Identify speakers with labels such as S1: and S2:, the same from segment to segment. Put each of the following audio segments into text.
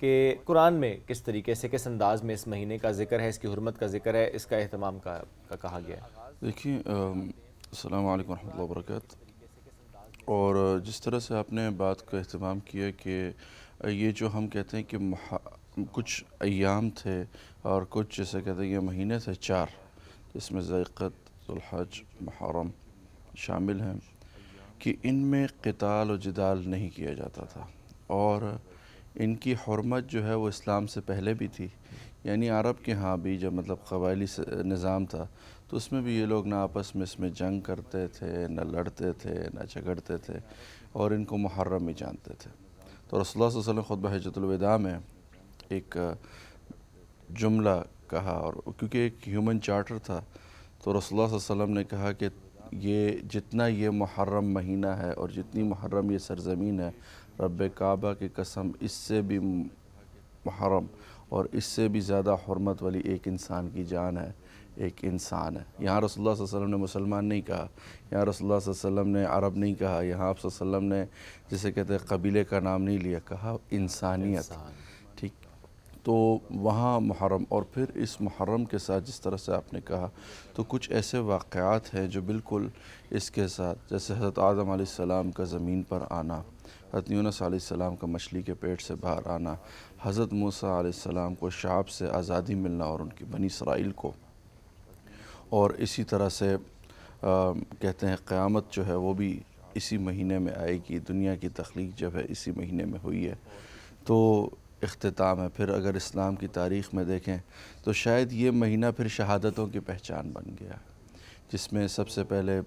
S1: کہ قرآن میں کس طریقے سے کس انداز میں اس مہینے کا ذکر ہے، اس کی حرمت کا ذکر ہے، اس کا اہتمام کا کہا گیا ہے؟
S2: دیکھیں السلام علیکم ورحمۃ اللہ وبرکاتہ. اور جس طرح سے آپ نے بات کا اہتمام کیا کہ یہ جو ہم کہتے ہیں کہ کچھ ایام تھے اور کچھ جیسے کہتے ہیں یہ مہینے تھے 4، جس میں ذیقت، ذوالحج، محرم شامل ہیں، کہ ان میں قتال و جدال نہیں کیا جاتا تھا، اور ان کی حرمت جو ہے وہ اسلام سے پہلے بھی تھی. یعنی عرب کے ہاں بھی جب مطلب قبائلی نظام تھا تو اس میں بھی یہ لوگ نہ آپس میں اس میں جنگ کرتے تھے، نہ لڑتے تھے، نہ جھگڑتے تھے، اور ان کو محرم ہی جانتے تھے. تو رسول اللہ صلی اللہ علیہ وسلم خطبہ حجۃ الوداع میں ایک جملہ کہا، اور کیونکہ ایک ہیومن چارٹر تھا تو رسول اللہ صلی اللہ علیہ وسلم نے کہا کہ جتنا یہ محرم مہینہ ہے اور جتنی محرم یہ سرزمین ہے، رب کعبہ کی قسم اس سے بھی محرم اور اس سے بھی زیادہ حرمت والی ایک انسان کی جان ہے، ایک انسان ہے. یہاں رسول اللہ صلی اللہ علیہ وسلم نے مسلمان نہیں کہا، یہاں رسول اللہ صلی اللہ علیہ وسلم نے عرب نہیں کہا، یہاں آپ صلی اللہ علیہ وسلم نے جسے کہتے ہیں قبیلے کا نام نہیں لیا، کہا انسانیت. ٹھیک، تو وہاں محرم، اور پھر اس محرم کے ساتھ جس طرح سے آپ نے کہا تو کچھ ایسے واقعات ہیں جو بالکل اس کے ساتھ، جیسے حضرت آدم علیہ السلام کا زمین پر آنا، حضرت یونس علیہ السلام کا مچھلی کے پیٹ سے باہر آنا، حضرت موسیٰ علیہ السلام کو شعب سے آزادی ملنا اور ان کی بنی اسرائیل کو، اور اسی طرح سے کہتے ہیں قیامت جو ہے وہ بھی اسی مہینے میں آئے گی، دنیا کی تخلیق جو ہے اسی مہینے میں ہوئی ہے. تو اختتام ہے. پھر اگر اسلام کی تاریخ میں دیکھیں تو شاید یہ مہینہ پھر شہادتوں کی پہچان بن گیا، جس میں سب سے پہلے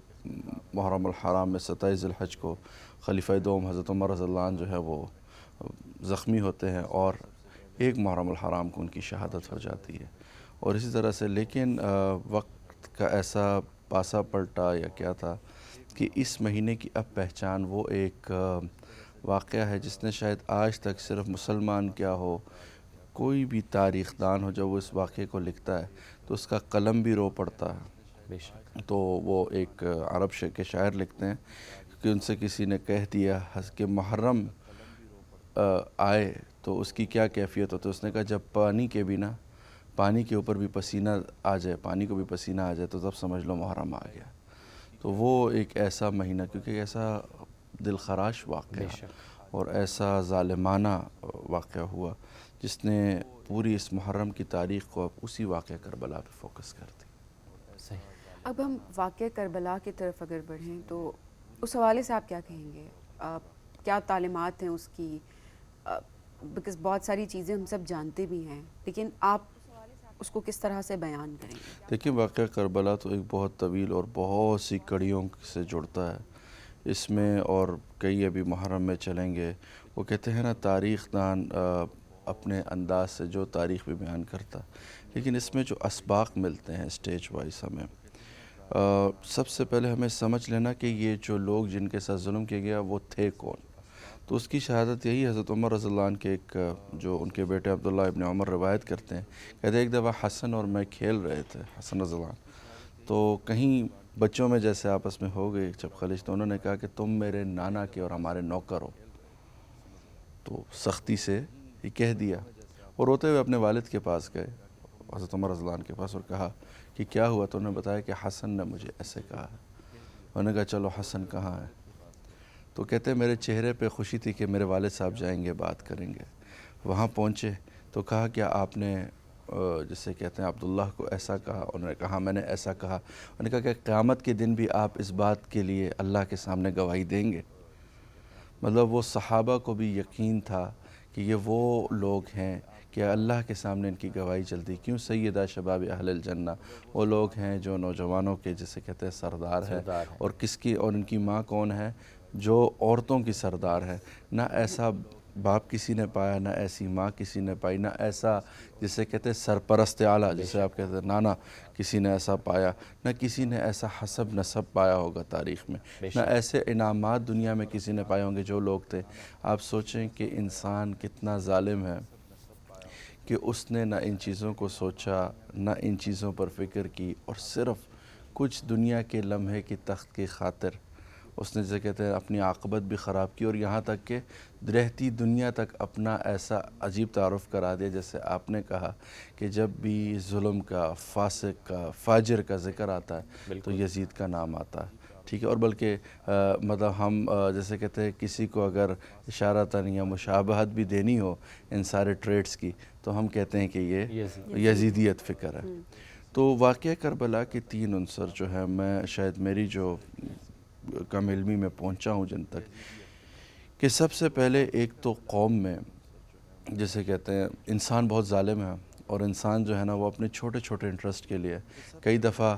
S2: محرم الحرام میں 27 ذی الحج کو خلیفہ دوم حضرت عمر رضی اللہ عنہ جو ہے وہ زخمی ہوتے ہیں، اور ایک محرم الحرام کو ان کی شہادت ہو جاتی ہے. اور اسی طرح سے لیکن وقت کا ایسا پاسا پلٹا یا کیا تھا کہ اس مہینے کی اب پہچان وہ ایک واقعہ ہے جس نے شاید آج تک صرف مسلمان کیا ہو، کوئی بھی تاریخ دان ہو، جب وہ اس واقعے کو لکھتا ہے تو اس کا قلم بھی رو پڑتا ہے.
S1: بے شک.
S2: تو وہ ایک عرب کے شاعر لکھتے ہیں کہ ان سے کسی نے کہہ دیا کہ محرم آئے تو اس کی کیا کیفیت ہوتی ہے. اس نے کہا جب پانی کے اوپر بھی پسینہ آ جائے، پانی کو بھی پسینہ آ جائے تو تب سمجھ لو محرم آ گیا. تو وہ ایک ایسا مہینہ، کیونکہ ایسا دل خراش واقعہ اور ایسا ظالمانہ واقعہ ہوا جس نے پوری اس محرم کی تاریخ کو اب اسی واقعہ کربلا پہ فوکس کر دی.
S3: اب ہم واقعہ کربلا کی طرف اگر بڑھیں تو اس حوالے سے آپ کیا کہیں گے؟ کیا تعلیمات ہیں اس کی؟ بکاز بہت ساری چیزیں ہم سب جانتے بھی ہیں، لیکن آپ اس کو کس طرح سے بیان کریں گے؟
S2: دیکھیں واقعہ کربلا تو ایک بہت طویل اور بہت سی کڑیوں سے جڑتا ہے. اس میں اور کئی ابھی محرم میں چلیں گے. وہ کہتے ہیں نا تاریخ دان اپنے انداز سے جو تاریخ بھی بیان کرتا، لیکن اس میں جو اسباق ملتے ہیں اسٹیج وائز ہمیں، سب سے پہلے ہمیں سمجھ لینا کہ یہ جو لوگ جن کے ساتھ ظلم کیا گیا وہ تھے کون. تو اس کی شہادت یہی حضرت عمر رضی اللہ عنہ کے ایک جو ان کے بیٹے عبداللہ ابن عمر روایت کرتے ہیں، کہتے ہیں ایک دفعہ حسن اور میں کھیل رہے تھے، حسن رضی اللہ عنہ، تو کہیں بچوں میں جیسے آپس میں ہو گئی جب خلش، تو انہوں نے کہا کہ تم میرے نانا کے اور ہمارے نوکر ہو. تو سختی سے یہ کہہ دیا، اور روتے ہوئے اپنے والد کے پاس گئے، حضرت عمر رضی اللہ عنہ کے پاس، اور کہا کہ کیا ہوا؟ تو انہوں نے بتایا کہ حسن نے مجھے ایسے کہا ہے. انہوں نے کہا چلو حسن کہاں ہے؟ تو کہتے ہیں میرے چہرے پہ خوشی تھی کہ میرے والد صاحب جائیں گے، بات کریں گے. وہاں پہنچے تو کہا کہ آپ نے جسے کہتے ہیں عبداللہ کو ایسا کہا. انہوں نے کہا میں نے ایسا کہا. انہوں نے کہا کہ قیامت کے دن بھی آپ اس بات کے لیے اللہ کے سامنے گواہی دیں گے. مطلب وہ صحابہ کو بھی یقین تھا کہ یہ وہ لوگ ہیں کہ اللہ کے سامنے ان کی گواہی چلتی. کیوں؟ سیدہ شباب اہل الجنہ، وہ لوگ ہیں جو نوجوانوں کے جسے کہتے ہیں سردار ہے. اور کس کی، اور ان کی ماں کون ہے؟ جو عورتوں کی سردار ہے. نہ ایسا باپ کسی نے پایا، نہ ایسی ماں کسی نے پائی، نہ ایسا جسے کہتے ہیں سرپرست اعلیٰ جسے آپ کہتے ہیں نانا کسی نے ایسا پایا، نہ کسی نے ایسا حسب نسب پایا ہوگا تاریخ میں، نہ ایسے انعامات دنیا میں کسی نے پائے ہوں گے جو لوگ تھے. آپ سوچیں کہ انسان کتنا ظالم ہے کہ اس نے نہ ان چیزوں کو سوچا، نہ ان چیزوں پر فکر کی، اور صرف کچھ دنیا کے لمحے کی تخت کی خاطر اس نے جسے کہتے ہیں اپنی عاقبت بھی خراب کی، اور یہاں تک کہ رہتی دنیا تک اپنا ایسا عجیب تعارف کرا دیا، جیسے آپ نے کہا کہ جب بھی ظلم کا، فاسق کا، فاجر کا ذکر آتا ہے تو یزید کا نام آتا ہے، ٹھیک ہے. اور بلکہ مطلب ہم جیسے کہتے ہیں کسی کو اگر اشارتاً یا مشابہت بھی دینی ہو ان سارے ٹریٹس کی تو ہم کہتے ہیں کہ یہ یزیدیت فکر ہے. تو واقعہ کربلا کے 3 عنصر جو ہے، میں شاید میری جو کم علمی میں پہنچا ہوں جن تک، کہ سب سے پہلے ایک تو قوم میں جیسے کہتے ہیں انسان بہت ظالم ہے، اور انسان جو ہے نا وہ اپنے چھوٹے چھوٹے انٹرسٹ کے لیے کئی دفعہ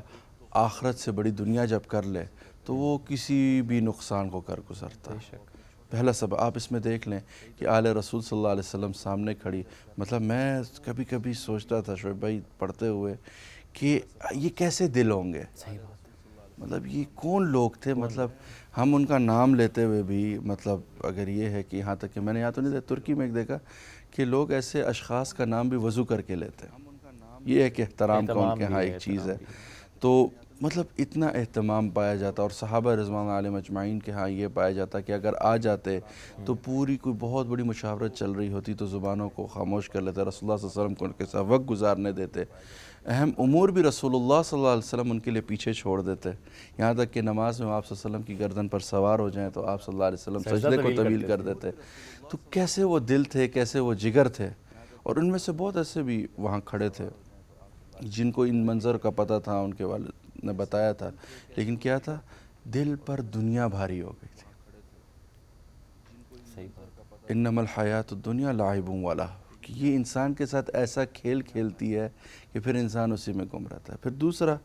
S2: آخرت سے بڑی دنیا جب کر لے تو وہ کسی بھی نقصان کو کر گزرتا ہے. پہلا سبب آپ اس میں دیکھ لیں کہ آل رسول صلی اللہ علیہ وسلم سامنے کھڑی، مطلب میں کبھی کبھی سوچتا تھا شعیب بھائی پڑھتے ہوئے کہ یہ کیسے دل ہوں گے، مطلب یہ کون لوگ تھے، مطلب ہم ان کا نام لیتے ہوئے بھی مطلب اگر یہ ہے کہ یہاں تک کہ میں نے یہاں تو نہیں دیکھا، ترکی میں ایک دیکھا کہ لوگ ایسے اشخاص کا نام بھی وضو کر کے لیتے ہیں. یہ ایک احترام کا ان کے ہاں ایک چیز ہے. تو مطلب اتنا اہتمام پایا جاتا، اور صحابہ رضوان علیہم اجمعین کے ہاں یہ پایا جاتا کہ اگر آ جاتے تو پوری کوئی بہت بڑی مشاورت چل رہی ہوتی تو زبانوں کو خاموش کر لیتے، رسول اللہ صلی اللہ علیہ وسلم کو ان کے ساتھ وقت گزارنے دیتے، اہم امور بھی رسول اللہ صلی اللہ علیہ وسلم ان کے لیے پیچھے چھوڑ دیتے، یہاں تک کہ نماز میں آپ صلی اللہ علیہ وسلم کی گردن پر سوار ہو جائیں تو آپ صلی اللہ علیہ وسلم سجدے کو طویل کر دیتے. تو کیسے وہ دل تھے، کیسے وہ جگر تھے. اور ان میں سے بہت ایسے بھی وہاں کھڑے تھے جن کو ان منظر کا پتہ تھا، ان کے والد نے بتایا تھا، لیکن کیا تھا، دل پر دنیا بھاری ہو گئی تھی. انما الحیات الدنیا لعب و لہو، کہ یہ انسان کے ساتھ ایسا کھیل کھیلتی ہے کہ پھر انسان اسی میں گم رہتا ہے. پھر دوسرا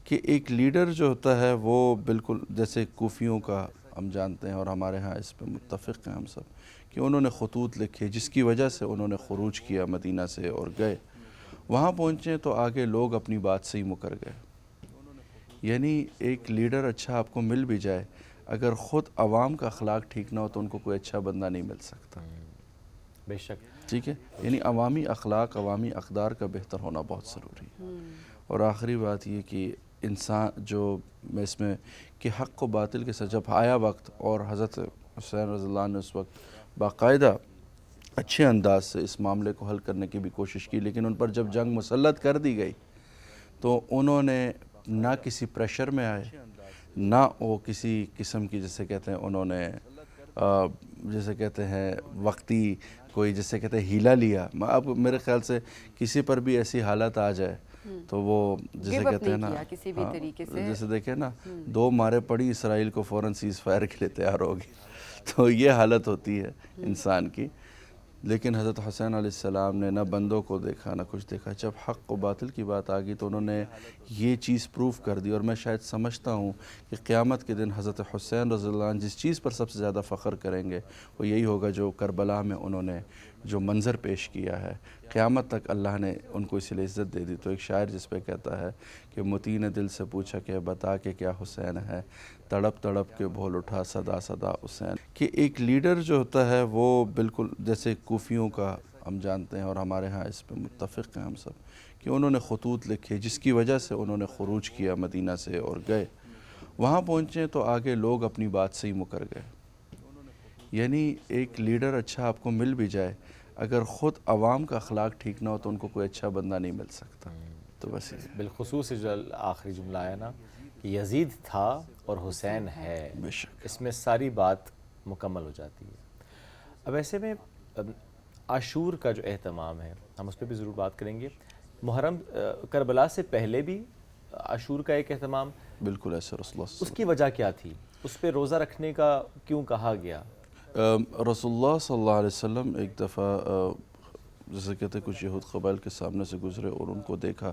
S2: کہ ایک لیڈر جو ہوتا ہے وہ بالکل جیسے کوفیوں کا ہم جانتے ہیں، اور ہمارے ہاں اس پہ متفق ہیں ہم سب، کہ انہوں نے خطوط لکھے جس کی وجہ سے انہوں نے خروج کیا مدینہ سے اور گئے. وہاں پہنچے تو آگے لوگ اپنی بات سے ہی مکر گئے. یعنی ایک لیڈر اچھا آپ کو مل بھی جائے، اگر خود عوام کا اخلاق ٹھیک نہ ہو تو ان کو کوئی اچھا بندہ نہیں مل سکتا.
S1: بے شک،
S2: ٹھیک ہے، یعنی عوامی اخلاق، عوامی اقدار کا بہتر ہونا بہت ضروری ہے. اور آخری بات یہ کہ انسان جو میں اس میں کہ حق و باطل کے ساتھ جب آیا وقت، اور حضرت حسین رضی اللہ عنہ اس وقت باقاعدہ اچھے انداز سے اس معاملے کو حل کرنے کی بھی کوشش کی، لیکن ان پر جب جنگ مسلط کر دی گئی تو انہوں نے نہ کسی پریشر میں آئے، نہ وہ کسی قسم کی جیسے کہتے ہیں انہوں نے جیسے کہتے ہیں وقتی کوئی جیسے کہتے ہیں ہیلا لیا. اب میرے خیال سے کسی پر بھی ایسی حالت آ جائے تو وہ جیسے کہتے ہیں نا،
S3: کسی بھی طریقے سے
S2: جیسے دیکھیں نا 2 مارے پڑی، اسرائیل کو فوراً سیز فائر کے لیے تیار ہوگی، تو یہ حالت ہوتی ہے انسان کی. لیکن حضرت حسین علیہ السلام نے نہ بندوں کو دیکھا نہ کچھ دیکھا. جب حق و باطل کی بات آ گئی تو انہوں نے یہ چیز پروف کر دی. اور میں شاید سمجھتا ہوں کہ قیامت کے دن حضرت حسین رضی اللہ عنہ جس چیز پر سب سے زیادہ فخر کریں گے وہ یہی ہوگا جو کربلا میں انہوں نے جو منظر پیش کیا ہے. قیامت تک اللہ نے ان کو اسی لیے عزت دے دی. تو ایک شاعر جس پہ کہتا ہے کہ متی نے دل سے پوچھا کہ بتا کہ کیا حسین ہے، تڑپ تڑپ کے بول اٹھا صدا صدا حسین. کہ ایک لیڈر جو ہوتا ہے وہ بالکل جیسے کوفیوں کا ہم جانتے ہیں، اور ہمارے ہاں اس پہ متفق ہیں ہم سب، کہ انہوں نے خطوط لکھے جس کی وجہ سے انہوں نے خروج کیا مدینہ سے اور گئے. وہاں پہنچے تو آگے لوگ اپنی بات سے ہی مکر گئے. یعنی ایک لیڈر اچھا آپ کو مل بھی جائے، اگر خود عوام کا اخلاق ٹھیک نہ ہو تو ان کو کوئی اچھا بندہ نہیں مل سکتا. تو بس یہ
S1: بالخصوص جو آخری جملہ ہے نا کہ یزید تھا اور حسین ہے،
S2: بے شک
S1: اس میں ساری بات مکمل ہو جاتی ہے. اب ایسے میں عاشور کا جو اہتمام ہے ہم اس پہ بھی ضرور بات کریں گے. محرم کربلا سے پہلے بھی عاشور کا ایک اہتمام،
S2: بالکل ایسے رسول اللہ
S1: اس کی وجہ کیا تھی؟ اس پہ روزہ رکھنے کا کیوں کہا گیا؟
S2: رسول اللہ صلی اللہ علیہ وسلم ایک دفعہ جیسے کہتے کچھ یہود قبائل کے سامنے سے گزرے اور ان کو دیکھا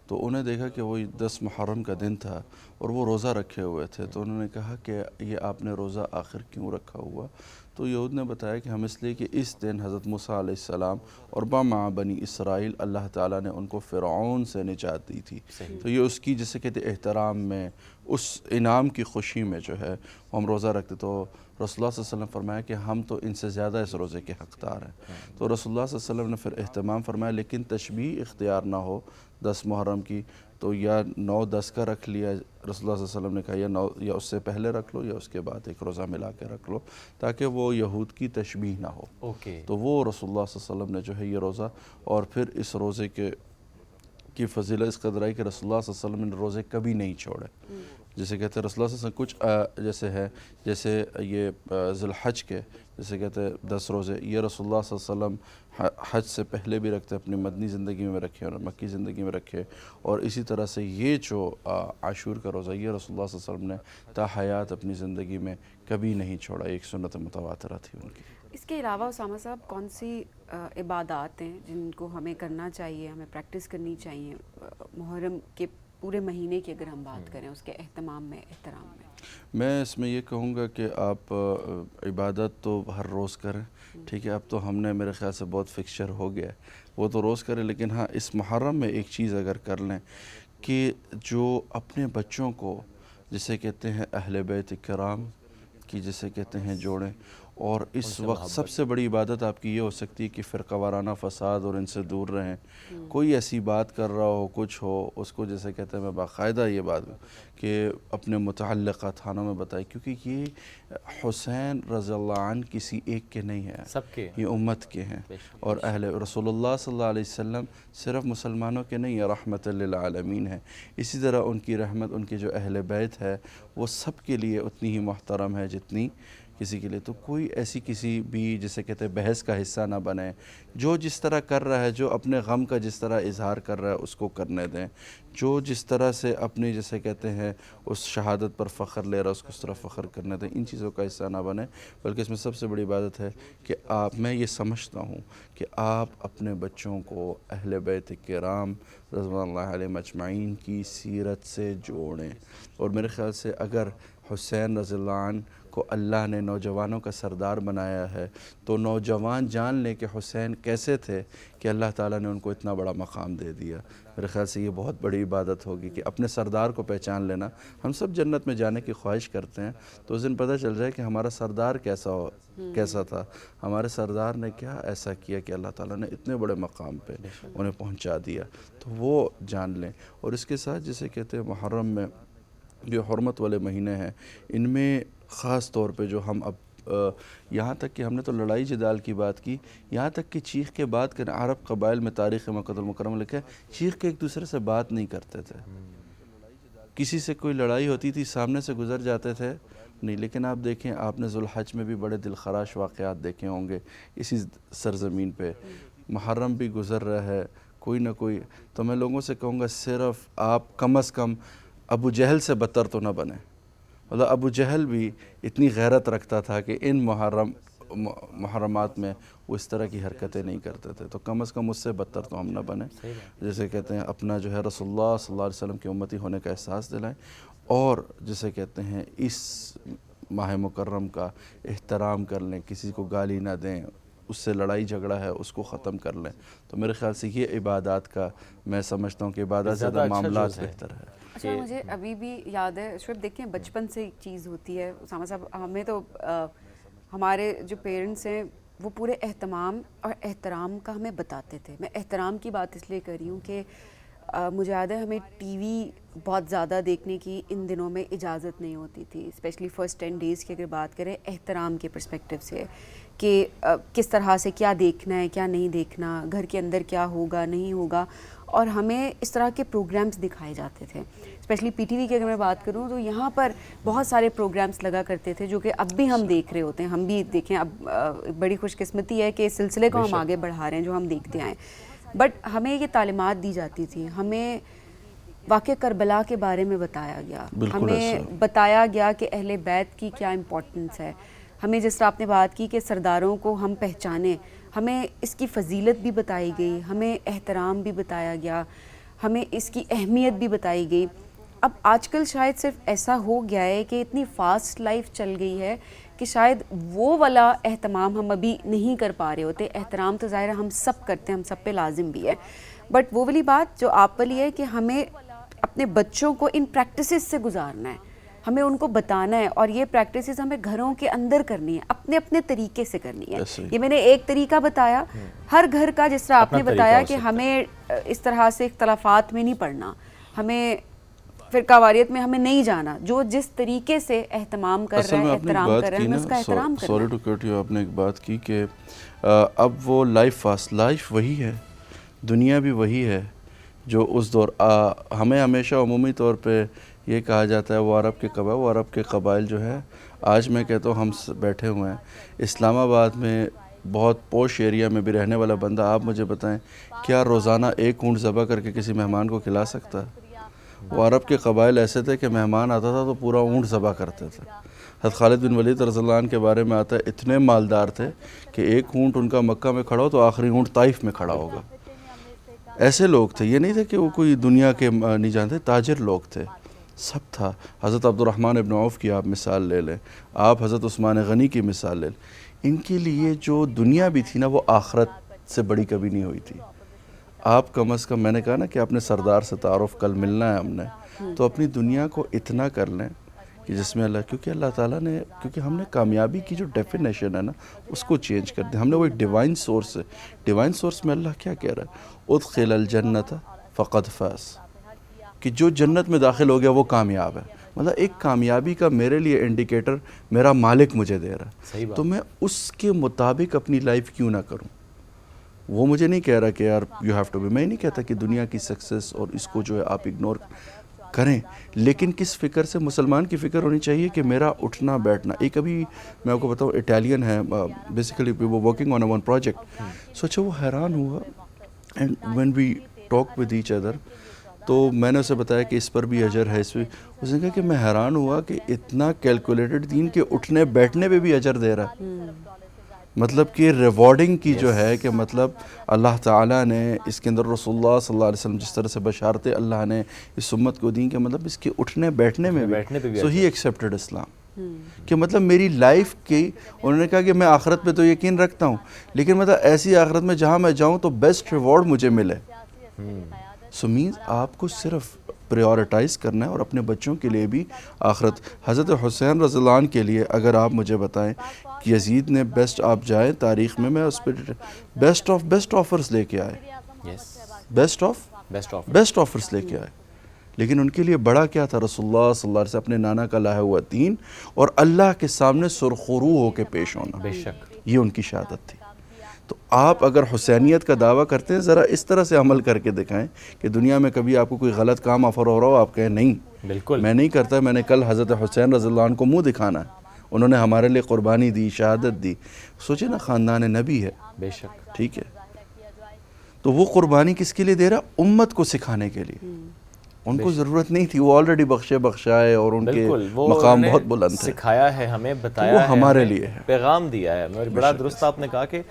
S2: تو انہیں دیکھا کہ وہ 10 محرم کا دن تھا اور وہ روزہ رکھے ہوئے تھے. تو انہوں نے کہا کہ یہ آپ نے روزہ آخر کیوں رکھا ہوا؟ تو یہود نے بتایا کہ ہم اس لیے کہ اس دن حضرت موسیٰ علیہ السلام اور مع بنی اسرائیل اللہ تعالیٰ نے ان کو فرعون سے نجات دی تھی. تو یہ اس کی جسے کہتے احترام میں، اس انعام کی خوشی میں جو ہے ہم روزہ رکھتے. تو رسول اللہ صلی اللہ علیہ وسلم فرمایا کہ ہم تو ان سے زیادہ اس روزے کے حقدار ہیں. تو رسول اللہ صلی اللہ علیہ وسلم نے پھر اہتمام فرمایا لیکن تشبیہ اختیار نہ ہو 10 محرم کی. تو یا 9-10 کا رکھ لیا، رسول اللہ صلی اللہ علیہ وسلم نے کہا یا 9 یا اس سے پہلے رکھ لو یا اس کے بعد ایک روزہ ملا کے رکھ لو تاکہ وہ یہود کی تشبیہ نہ ہو۔ تو وہ رسول اللہ صلی اللہ علیہ وسلم نے جو ہے یہ روزہ، اور پھر اس روزے کی فضیلت اس قدر آئی کہ رسول اللہ صلی اللہ علیہ وسلم نے روزے کبھی نہیں چھوڑے۔ جیسے کہتے ہیں رسول اللہ صلی اللہ علیہ وسلم کچھ جیسے ہے، جیسے یہ ذی الحج کے جیسے کہتے ہیں 10 روزے، یہ رسول اللہ صلی اللہ علیہ وسلم حج سے پہلے بھی رکھتے، اپنی مدنی زندگی میں رکھے اور مکی زندگی میں رکھے، اور اسی طرح سے یہ جو عاشور کا روزہ یہ رسول اللہ صلی اللہ علیہ وسلم نے تا حیات اپنی زندگی میں کبھی نہیں چھوڑا، ایک سنت متواترہ تھی ان کی۔
S3: اس کے علاوہ اسامہ صاحب کون سی عبادات ہیں جن کو ہمیں کرنا چاہیے، ہمیں پریکٹس کرنی چاہیے محرم کے پورے مہینے کی اگر ہم بات کریں اس کے اہتمام میں، احترام میں؟
S2: میں اس میں یہ کہوں گا کہ آپ عبادت تو ہر روز کریں، ٹھیک ہے، اب تو ہم نے میرے خیال سے بہت فکسچر ہو گیا ہے، وہ تو روز کریں، لیکن ہاں اس محرم میں ایک چیز اگر کر لیں کہ جو اپنے بچوں کو جسے کہتے ہیں اہل بیت کرام کی جسے کہتے ہیں جوڑیں، اور اس وقت سب سے بڑی عبادت آپ کی یہ ہو سکتی ہے کہ فرقہ وارانہ فساد اور ان سے دور رہیں، کوئی ایسی بات کر رہا ہو کچھ ہو اس کو جیسے کہتے ہیں میں باقاعدہ یہ بات کہ اپنے متعلقہ تھانوں میں بتائی، کیونکہ یہ حسین رضی اللہ عنہ کسی ایک کے نہیں ہیں،
S1: سب کے
S2: یہ امت کے ہیں، اور اہل رسول اللہ صلی اللہ علیہ وسلم صرف مسلمانوں کے نہیں، یہ رحمت للعالمین ہے، اسی طرح ان کی رحمت ان کے جو اہل بیت ہے وہ سب کے لیے اتنی ہی محترم ہے جتنی کسی کے لیے، تو کوئی ایسی کسی بھی جسے کہتے ہیں بحث کا حصہ نہ بنے، جو جس طرح کر رہا ہے، جو اپنے غم کا جس طرح اظہار کر رہا ہے اس کو کرنے دیں، جو جس طرح سے اپنی جسے کہتے ہیں اس شہادت پر فخر لے رہا ہے اس کو اس طرح فخر کرنے دیں، ان چیزوں کا حصہ نہ بنے، بلکہ اس میں سب سے بڑی عبادت ہے کہ میں یہ سمجھتا ہوں کہ آپ اپنے بچوں کو اہل بیت کرام رضوان اللہ علیہم اجمعین کی سیرت سے جوڑیں، اور میرے خیال سے اگر حسین رضی اللہ عنہ کو اللہ نے نوجوانوں کا سردار بنایا ہے تو نوجوان جان لیں کہ حسین کیسے تھے کہ اللہ تعالیٰ نے ان کو اتنا بڑا مقام دے دیا۔ میرے خیال سے یہ بہت بڑی عبادت ہوگی کہ اپنے سردار کو پہچان لینا۔ ہم سب جنت میں جانے کی خواہش کرتے ہیں تو اس دن پتہ چل جائے کہ ہمارا سردار کیسا تھا، ہمارے سردار نے کیا ایسا کیا کہ اللہ تعالیٰ نے اتنے بڑے مقام پہ انہیں پہنچا دیا، تو وہ جان لیں۔ اور اس کے ساتھ جسے کہتے ہیں محرم میں جو حرمت والے مہینے ہیں ان میں خاص طور پہ جو ہم اب یہاں تک کہ ہم نے تو لڑائی جدال کی بات کی، یہاں تک کہ چیخ کے بات کریں، عرب قبائل میں تاریخ مکہ المکرمہ لکھا ہے چیخ کے ایک دوسرے سے بات نہیں کرتے تھے، کسی سے کوئی لڑائی ہوتی تھی سامنے سے گزر جاتے تھے نہیں، لیکن آپ دیکھیں آپ نے ذو الحج میں بھی بڑے دلخراش واقعات دیکھے ہوں گے اسی سرزمین پہ، محرم بھی گزر رہا ہے کوئی نہ کوئی، تو میں لوگوں سے کہوں گا صرف آپ کم از کم ابو جہل سے بدتر تو نہ بنیں، مطلب ابو جہل بھی اتنی غیرت رکھتا تھا کہ ان محرمات میں وہ اس طرح کی حرکتیں نہیں کرتے تھے، تو کم از کم اس سے بدتر تو ہم نہ بنیں، جیسے کہتے ہیں اپنا جو ہے رسول اللہ صلی اللہ علیہ وسلم کی امتی ہونے کا احساس دلائیں، اور جسے کہتے ہیں اس ماہ مکرم کا احترام کر لیں، کسی کو گالی نہ دیں، اس سے لڑائی جھگڑا ہے اس کو ختم کر لیں، تو میرے خیال سے یہ عبادات کا میں سمجھتا ہوں کہ عبادات زیادہ معاملات بہتر ہے۔
S3: اچھا مجھے ابھی بھی یاد ہے شعیب، دیکھیں بچپن سے ایک چیز ہوتی ہے اسامہ صاحب، ہمیں تو ہمارے جو پیرنٹس ہیں وہ پورے اہتمام اور احترام کا ہمیں بتاتے تھے، میں احترام کی بات اس لیے کر رہی ہوں کہ مجھے یاد ہے ہمیں ٹی وی بہت زیادہ دیکھنے کی ان دنوں میں اجازت نہیں ہوتی تھی، اسپیشلی فرسٹ 10 days کی اگر بات کریں احترام کے پرسپیکٹیو سے کہ کس طرح سے کیا دیکھنا ہے کیا نہیں دیکھنا، گھر کے اندر کیا ہوگا نہیں ہوگا، اور ہمیں اس طرح کے پروگرامز دکھائے جاتے تھے، اسپیشلی پی ٹی وی کی اگر میں بات کروں تو یہاں پر بہت سارے پروگرامز لگا کرتے تھے جو کہ اب بھی ہم دیکھ رہے ہوتے ہیں، ہم بھی دیکھیں اب بڑی خوش قسمتی ہے کہ اس سلسلے کو ہم آگے بڑھا رہے ہیں جو ہم دیکھتے آئیں، بٹ ہمیں یہ تعلیمات دی جاتی تھی، ہمیں واقعہ کربلا کے بارے میں بتایا گیا، ہمیں بتایا گیا کہ اہل بیت کی کیا امپورٹنس ہے، ہمیں جس طرح آپ نے بات کی کہ سرداروں کو ہم پہچانیں، ہمیں اس کی فضیلت بھی بتائی گئی، ہمیں احترام بھی بتایا گیا، ہمیں اس کی اہمیت بھی بتائی گئی۔ اب آج کل شاید صرف ایسا ہو گیا ہے کہ اتنی فاسٹ لائف چل گئی ہے کہ شاید وہ والا اہتمام ہم ابھی نہیں کر پا رہے ہوتے، احترام تو ظاہر ہم سب کرتے ہیں، ہم سب پہ لازم بھی ہے، بٹ وہ والی بات جو آپ والی ہے کہ ہمیں اپنے بچوں کو ان پریکٹسز سے گزارنا ہے، ہمیں ان کو بتانا ہے، اور یہ پریکٹسز ہمیں گھروں کے اندر کرنی ہے، اپنے اپنے طریقے سے کرنی ہے۔ یہ میں نے ایک طریقہ بتایا، ہر گھر کا جس طرح آپ نے بتایا کہ ہمیں اس طرح سے اختلافات میں نہیں پڑنا، ہمیں فرقہ واریت میں ہمیں نہیں جانا. جو جس طریقے سے اہتمام کر رہا ہے, احترام کر رہا ہے, ہمیں اس کا احترام کرنا.
S2: سوری ٹو کٹ یو, آپ نے ایک بات کی کہ اب وہ لائف وہی ہے, دنیا بھی وہی ہے جو اس دور. ہمیں ہمیشہ عمومی طور پہ یہ کہا جاتا ہے وہ عرب کے قبائل جو ہے, آج میں کہتا ہوں ہم بیٹھے ہوئے ہیں اسلام آباد میں بہت پوش ایریا میں بھی رہنے والا بندہ, آپ مجھے بتائیں کیا روزانہ ایک اونٹ ذبح کر کے کسی مہمان کو کھلا سکتا ہے؟ وہ عرب کے قبائل ایسے تھے کہ مہمان آتا تھا تو پورا اونٹ ذبح کرتے تھے. حضرت خالد بن ولید رضی اللہ عنہ کے بارے میں آتا ہے اتنے مالدار تھے کہ ایک اونٹ ان کا مکہ میں کھڑا ہو تو آخری اونٹ طائف میں کھڑا ہوگا. ایسے لوگ تھے, یہ نہیں تھے کہ وہ کوئی دنیا کے نہیں جانتے, تاجر لوگ تھے, سب تھا. حضرت عبد الرحمن ابن عوف کی آپ مثال لے لیں, آپ حضرت عثمان غنی کی مثال لے لیں. ان کے لیے جو دنیا بھی تھی نا وہ آخرت سے بڑی کبھی نہیں ہوئی تھی. آپ کم از کم, میں نے کہا نا کہ اپنے سردار سے تعارف کل ملنا ہے ہم نے, تو اپنی دنیا کو اتنا کر لیں کہ جس میں کیونکہ اللہ تعالیٰ نے, کیونکہ ہم نے کامیابی کی جو ڈیفینیشن ہے نا اس کو چینج کر دیا. ہم نے وہ ایک ڈیوائن سورس ہے, ڈیوائن سورس میں اللہ کیا کہہ رہا ہے, ادخل الجنت فقد فاز, کہ جو جنت میں داخل ہو گیا وہ کامیاب ہے. مطلب ایک کامیابی کا میرے لیے انڈیکیٹر میرا مالک مجھے دے رہا ہے, تو میں اس کے مطابق اپنی لائف کیوں نہ کروں. وہ مجھے نہیں کہہ رہا کہ یار یو ہیو ٹو بی, میں نہیں کہتا کہ دنیا کی سکسیس اور اس کو جو ہے آپ اگنور کریں, لیکن کس فکر سے, مسلمان کی فکر ہونی چاہیے کہ میرا اٹھنا بیٹھنا. ایک ابھی میں آپ کو بتاؤں اٹیلین ہے, بیسیکلی وہ working on a one project, سوچو وہ حیران ہوا and when we talk with each other, تو میں نے اسے بتایا کہ اس پر بھی اجر ہے, اس نے کہا کہ میں حیران ہوا کہ اتنا کیلکولیٹڈ دین کہ اٹھنے بیٹھنے پہ بھی اجر دے رہا ہے. مطلب کہ ریوارڈنگ کی جو ہے کہ مطلب اللہ تعالیٰ نے اس کے اندر رسول اللہ صلی اللہ علیہ وسلم جس طرح سے بشارتیں اللہ نے اس امت کو دیں کہ مطلب اس کے اٹھنے بیٹھنے میں بھی, سو ہی ایکسیپٹڈ اسلام, کہ مطلب میری لائف کی, انہوں نے کہا کہ میں آخرت پہ تو یقین رکھتا ہوں لیکن مطلب ایسی آخرت میں جہاں میں جاؤں تو بیسٹ ریوارڈ مجھے ملے. سو مینز آپ کو صرف پریورٹائز کرنا ہے اور اپنے بچوں کے لیے بھی آخرت. حضرت حسین رضی اللہ عنہ کے لیے اگر آپ مجھے بتائیں کہ یزید نے بیسٹ, آپ جائیں تاریخ میں اس پہ بیسٹ آف بیسٹ آفرز لے کے آئے, بیسٹ آفرز لے کے آئے, لیکن ان کے لیے بڑا کیا تھا, رسول اللہ صلی اللہ علیہ وسلم اپنے نانا کا لایا ہوا دین اور اللہ کے سامنے سرخرو ہو کے پیش ہونا,
S1: بے شک
S2: یہ ان کی شہادت تھی. تو آپ اگر حسینیت کا دعویٰ کرتے ہیں ذرا اس طرح سے عمل کر کے دکھائیں کہ دنیا میں کبھی آپ کو کوئی غلط کام آفر ہو رہا ہو آپ کہیں نہیں
S1: بالکل
S2: میں نہیں کرتا, میں نے کل حضرت حسین رضی اللہ عنہ کو منہ دکھانا ہے, انہوں نے ہمارے لیے قربانی دی, شہادت دی. سوچے نا خاندان نبی ہے,
S1: بے شک,
S2: ٹھیک ہے, تو وہ قربانی کس کے لیے دے رہا, امت کو سکھانے کے لیے. ان کو ضرورت نہیں تھی, وہ آلریڈی بخشائے اور ان کے مقام بہت بلند تھے.
S1: سکھایا ہے ہمیں, بتایا
S2: وہ
S1: ہے,
S2: ہمارے لیے ہے,
S1: پیغام دیا ہے. بڑا درست آپ نے کہا کہ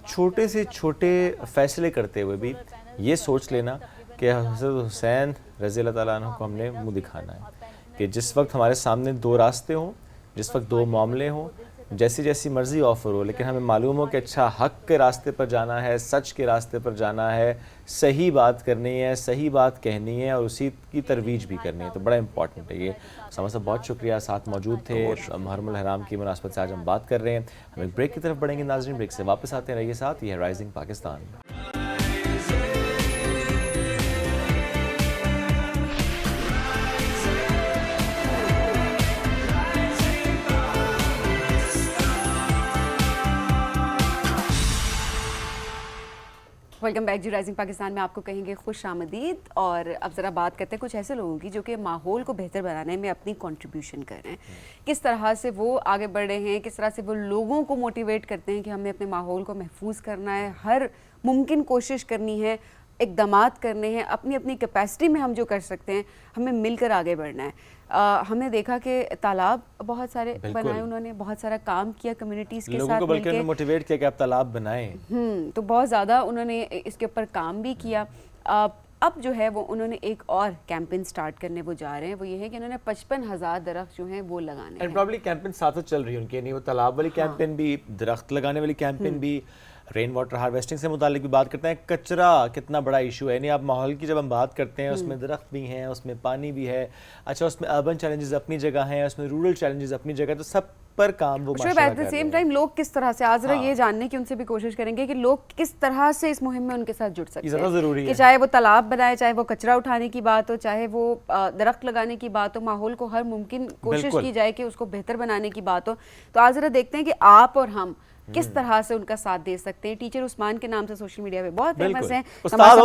S1: چھوٹے سے چھوٹے فیصلے کرتے ہوئے بھی یہ سوچ لینا کہ حضرت حسین رضی اللہ تعالیٰ عنہ کو ہم نے منہ دکھانا ہے, کہ جس وقت ہمارے سامنے دو راستے ہوں, جس وقت دو معاملے ہوں, جیسی مرضی آفر ہو, لیکن ہمیں معلوم ہو کہ اچھا حق کے راستے پر جانا ہے, سچ کے راستے پر جانا ہے, صحیح بات کرنی ہے, صحیح بات کہنی ہے اور اسی کی ترویج بھی کرنی ہے. تو بڑا امپورٹنٹ ہے یہ. سامع صاحب بہت شکریہ, ساتھ موجود تھے. محرم الحرام کی مناسبت سے آج ہم بات کر رہے ہیں. ہم ایک بریک کی طرف بڑھیں گے ناظرین, بریک سے واپس آتے ہیں, رہیے ساتھ. یہ ہے رائزنگ پاکستان.
S3: ویلکم بیک جی. رائزنگ پاکستان میں آپ کو کہیں گے خوش آمدید. اور اب ذرا بات کرتے ہیں کچھ ایسے لوگوں کی جو کہ ماحول کو بہتر بنانے میں اپنی کنٹریبیوشن کر رہے ہیں. کس طرح سے وہ آگے بڑھ رہے ہیں, کس طرح سے وہ لوگوں کو موٹیویٹ کرتے ہیں کہ ہم نے اپنے ماحول کو محفوظ کرنا ہے, ہر ممکن کوشش کرنی ہے, اقدامات کرنے ہیں, اپنی اپنی کیپیسٹی میں ہم جو کر سکتے ہیں ہمیں مل کر آگے بڑھنا ہے. ہم نے دیکھا کہ تالاب بہت سارے بنائے, انہوں نے بہت سارا کام کیا کمیونٹیز کے ساتھ
S1: مل کے, موٹیویٹ کیا کہ آپ تالاب بنائیں.
S3: تو بہت زیادہ انہوں نے اس کے اوپر کام بھی کیا. اب جو ہے وہ انہوں نے ایک اور کیمپین سٹارٹ کرنے وہ جا رہے ہیں, وہ یہ ہے کہ انہوں نے 55,000 درخت جو ہیں وہ لگانے ہیں.
S1: اینڈ پرابلی کیمپین ساتھ چل رہی ہے ان کی, نہیں وہ تالاب والی کیمپین بھی, درخت لگانے والی کیمپین بھی, رین واٹر ہارویسٹنگ سے متعلق بھی بات کرتے ہیں. کچرا کتنا بڑا ایشو ہے, یعنی آپ ماحول کی جب ہم بات کرتے ہیں اس میں درخت بھی ہیں, اس میں پانی بھی ہے, اچھا اس میں اربن چیلنجز اپنی جگہ ہیں, اس میں رورل چیلنجز اپنی جگہ, تو سب پر کام وہ
S3: Shoaib at the same time لوگ کس طرح سے, آج یہ جاننے کی ان سے بھی کوشش کریں گے کہ لوگ کس طرح سے اس مہم میں ان کے ساتھ جڑ سکتے ہیں, کہ چاہے وہ تالاب بنائے, چاہے وہ کچرا اٹھانے کی بات ہو, چاہے وہ درخت لگانے کی بات ہو, ماحول کو ہر ممکن کوشش کی جائے کہ اس کو بہتر بنانے کی بات ہو. تو آج ذرا دیکھتے ہیں کہ آپ اور ہم کس طرح سے ان کا ساتھ دے سکتے ہیں. ٹیچر عثمان کے نام سے سوشل میڈیا پہ بہت فیمس ہیں, عثمان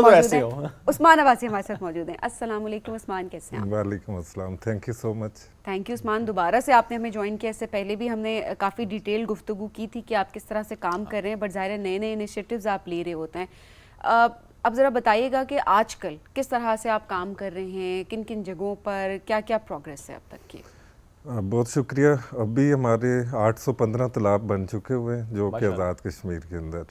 S3: عباسی ہمارے ساتھ موجود ہیں. السلام علیکم عثمان, کیسے ہیں آپ؟
S4: وعلیکم السلام, thank you so much.
S3: Thank you Usman, دوبارہ سے آپ نے ہمیں جوائن کیا. اس سے پہلے بھی ہم نے کافی ڈیٹیل گفتگو کی تھی کہ آپ کس طرح سے کام کر رہے ہیں, بٹ ظاہر ہے نئے نئے انیشیٹیوز آپ لے رہے ہوتے ہیں. اب ذرا بتائیے گا کہ آج کل کس طرح سے آپ کام کر رہے ہیں, کن کن جگہوں پر کیا کیا پروگریس ہے اب تک کی؟
S4: بہت شکریہ. ابھی ہمارے 815 تالاب بن چکے ہوئے ہیں جو کہ آزاد کشمیر کے اندر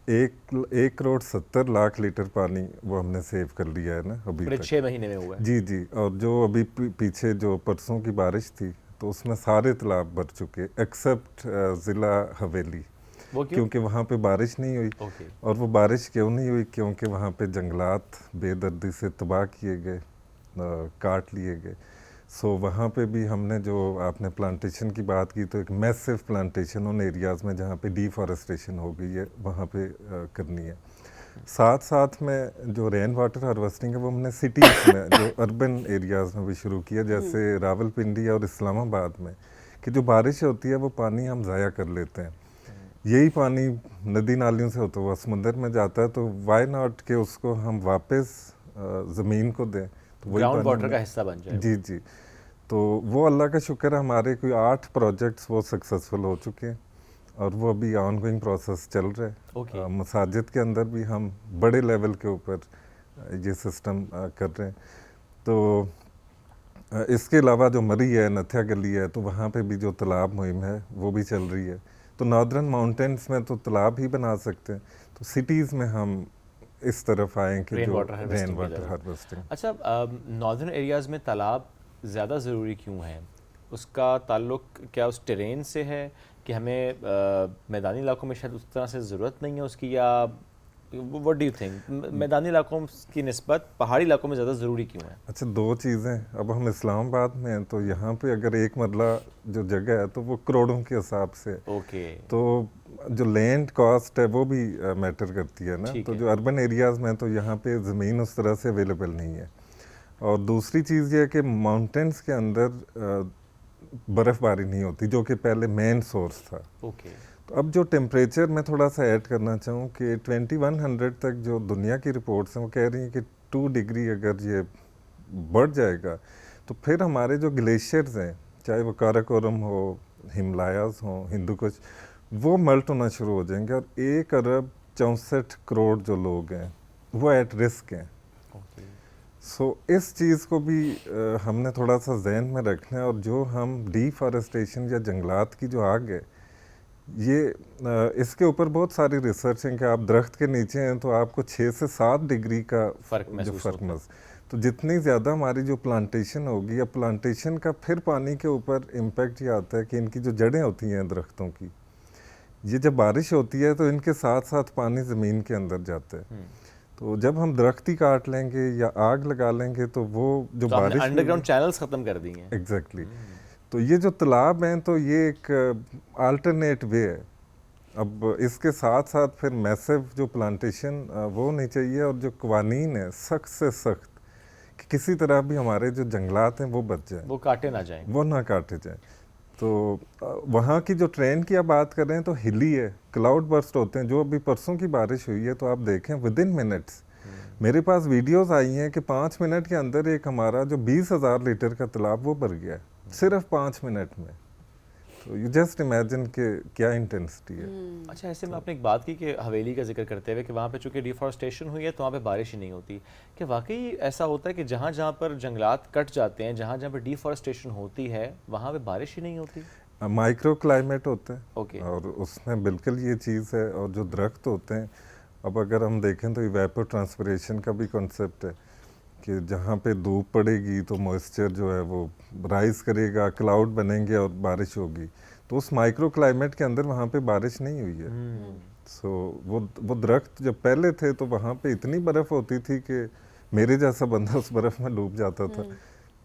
S4: 1,70,00,000 لیٹر پانی وہ ہم نے سیو کر لیا ہے نا ابھی تک
S1: 6 مہینے میں ہوا ہے.
S4: جی جی. اور جو ابھی پیچھے جو پرسوں کی بارش تھی تو اس میں سارے تالاب بھر چکے ایکسیپٹ ضلع حویلی, کیونکہ وہاں پہ بارش نہیں ہوئی. اور وہ بارش کیوں نہیں ہوئی؟ کیونکہ وہاں پہ جنگلات بے دردی سے تباہ کیے گئے, کاٹ لیے گئے. سو وہاں پہ بھی ہم نے, جو آپ نے پلانٹیشن کی بات کی, تو ایک میسو پلانٹیشن ان ایریاز میں جہاں پہ ڈیفارسٹیشن ہو گئی ہے وہاں پہ کرنی ہے. ساتھ ساتھ میں جو رین واٹر ہارویسٹنگ ہے وہ ہم نے سٹیز میں جو اربن ایریاز میں بھی شروع کیا, جیسے راول پنڈی اور اسلام آباد میں, کہ جو بارش ہوتی ہے وہ پانی ہم ضائع کر لیتے ہیں. یہی پانی ندی نالیوں سے ہوتا ہوا سمندر میں جاتا ہے, تو وائی ناٹ کہ اس کو ہم واپس زمین کو دیں,
S1: گراؤنڈ واٹر کا حصہ بن جائے.
S4: جی جی. تو وہ اللہ کا شکر ہے, ہمارے کوئی 8 پروجیکٹس وہ سکسیزفل ہو چکے ہیں اور وہ ابھی آن گوئنگ پروسیس چل رہے ہیں. مساجد کے اندر بھی ہم بڑے لیول کے اوپر یہ سسٹم کر رہے ہیں. تو اس کے علاوہ جو مری ہے, نتھیا گلی ہے, تو وہاں پہ بھی جو تالاب مہم ہے وہ بھی چل رہی ہے. تو ناردرن ماؤنٹینس میں تو تالاب ہی بنا سکتے ہیں, تو سٹیز میں ہم اس طرف آئیں کہ
S1: رین
S4: جو
S1: واٹر
S4: ہارویسٹنگ.
S1: اچھا, ناردرن ایریاز میں تالاب زیادہ ضروری کیوں ہے؟ اس کا تعلق کیا اس ٹرین سے ہے کہ ہمیں میدانی علاقوں میں شاید اس طرح سے ضرورت نہیں ہے اس کی, یا what do you think میدانی علاقوں کی نسبت پہاڑی علاقوں میں زیادہ ضروری کیوں ہے؟
S4: اچھا, 2 چیزیں. اب ہم اسلام آباد میں ہیں تو یہاں پہ اگر ایک مرلہ جو جگہ ہے تو وہ کروڑوں کے حساب سے, تو جو لینڈ کاسٹ ہے وہ بھی میٹر کرتی ہے نا. تو جو اربن ایریاز میں تو یہاں پہ زمین اس طرح سے اویلیبل نہیں ہے. اور دوسری چیز یہ ہے کہ ماؤنٹینس کے اندر برف باری نہیں ہوتی, جو کہ پہلے مین سورس تھا. تو اب جو ٹیمپریچر میں تھوڑا سا ایڈ کرنا چاہوں کہ 2100 تک جو دنیا کی رپورٹس ہیں وہ کہہ رہی ہیں کہ 2 ڈگری اگر یہ بڑھ جائے گا تو پھر ہمارے جو گلیشیئرز ہیں, چاہے وہ کاراکورم ہو, ہمالیاز ہوں, ہندو کچھ, وہ ملٹ ہونا شروع ہو جائیں گے. اور 1 ارب 64 کروڑ جو لوگ ہیں وہ ایٹ رسک ہیں. سو اس چیز کو بھی ہم نے تھوڑا سا ذہن میں رکھنا ہے. اور جو ہم ڈیفارسٹیشن یا جنگلات کی جو آگ ہے, یہ اس کے اوپر بہت ساری ریسرچ ہیں کہ آپ درخت کے نیچے ہیں تو آپ کو 6 سے 7 ڈگری کا فرق محسوس. تو جتنی زیادہ ہماری جو پلانٹیشن ہوگی, یا پلانٹیشن کا پھر پانی کے اوپر امپیکٹ یہ آتا ہے کہ ان کی جو جڑیں ہوتی ہیں درختوں کی, یہ جب بارش ہوتی ہے تو ان کے ساتھ ساتھ پانی زمین کے اندر جاتا ہے. تو جب ہم درخت ہی کاٹ لیں گے یا آگ لگا لیں گے تو وہ جو بارش
S1: انڈر گراؤنڈ چینلز ختم کر دیں گے.
S4: ایگزیکٹلی. تو یہ جو تالاب ہیں تو یہ ایک آلٹرنیٹ وے ہے. اب اس کے ساتھ ساتھ پھر میسو جو پلانٹیشن وہ ہونی چاہیے, اور جو قوانین ہیں سخت سے سخت کہ کسی طرح بھی ہمارے جو جنگلات ہیں وہ بچ جائیں,
S1: وہ کاٹے نہ جائیں,
S4: وہ نہ کاٹے جائیں. تو وہاں کی جو ٹرین کی آپ بات کر رہے ہیں تو ہلی ہے, کلاؤڈ برسٹ ہوتے ہیں. جو ابھی پرسوں کی بارش ہوئی ہے تو آپ دیکھیں ود ان منٹس میرے پاس ویڈیوز آئی ہیں کہ 5 منٹ کے اندر ایک ہمارا جو 20,000 لیٹر کا تالاب وہ بھر گیا ہے, صرف 5 منٹ میں. تو یو جسٹ امیجن کہ کیا انٹینسٹی ہے.
S1: اچھا, ایسے میں آپ نے ایک بات کی کہ حویلی کا ذکر کرتے ہوئے کہ وہاں پہ چونکہ ڈیفارسٹیشن ہوئی ہے تو وہاں پہ بارش ہی نہیں ہوتی. کہ واقعی ایسا ہوتا ہے کہ جہاں جہاں پر جنگلات کٹ جاتے ہیں, جہاں جہاں پہ ڈیفارسٹیشن ہوتی ہے, وہاں پہ بارش ہی نہیں ہوتی؟
S4: مائکرو کلائمیٹ ہوتا ہے اور اس میں بالکل یہ چیز ہے. اور جو درخت ہوتے ہیں, اب اگر ہم دیکھیں تو ایویپو ٹرانسپریشن کا بھی کنسیپٹ ہے کہ جہاں پہ دھوپ پڑے گی تو موئسچر جو ہے وہ رائز کرے گا, کلاؤڈ بنیں گے اور بارش ہوگی. تو اس مائکرو کلائمیٹ کے اندر وہاں پہ بارش نہیں ہوئی ہے. سو وہ درخت جب پہلے تھے تو وہاں پہ اتنی برف ہوتی تھی کہ میرے جیسا بندہ اس برف میں ڈوب جاتا تھا.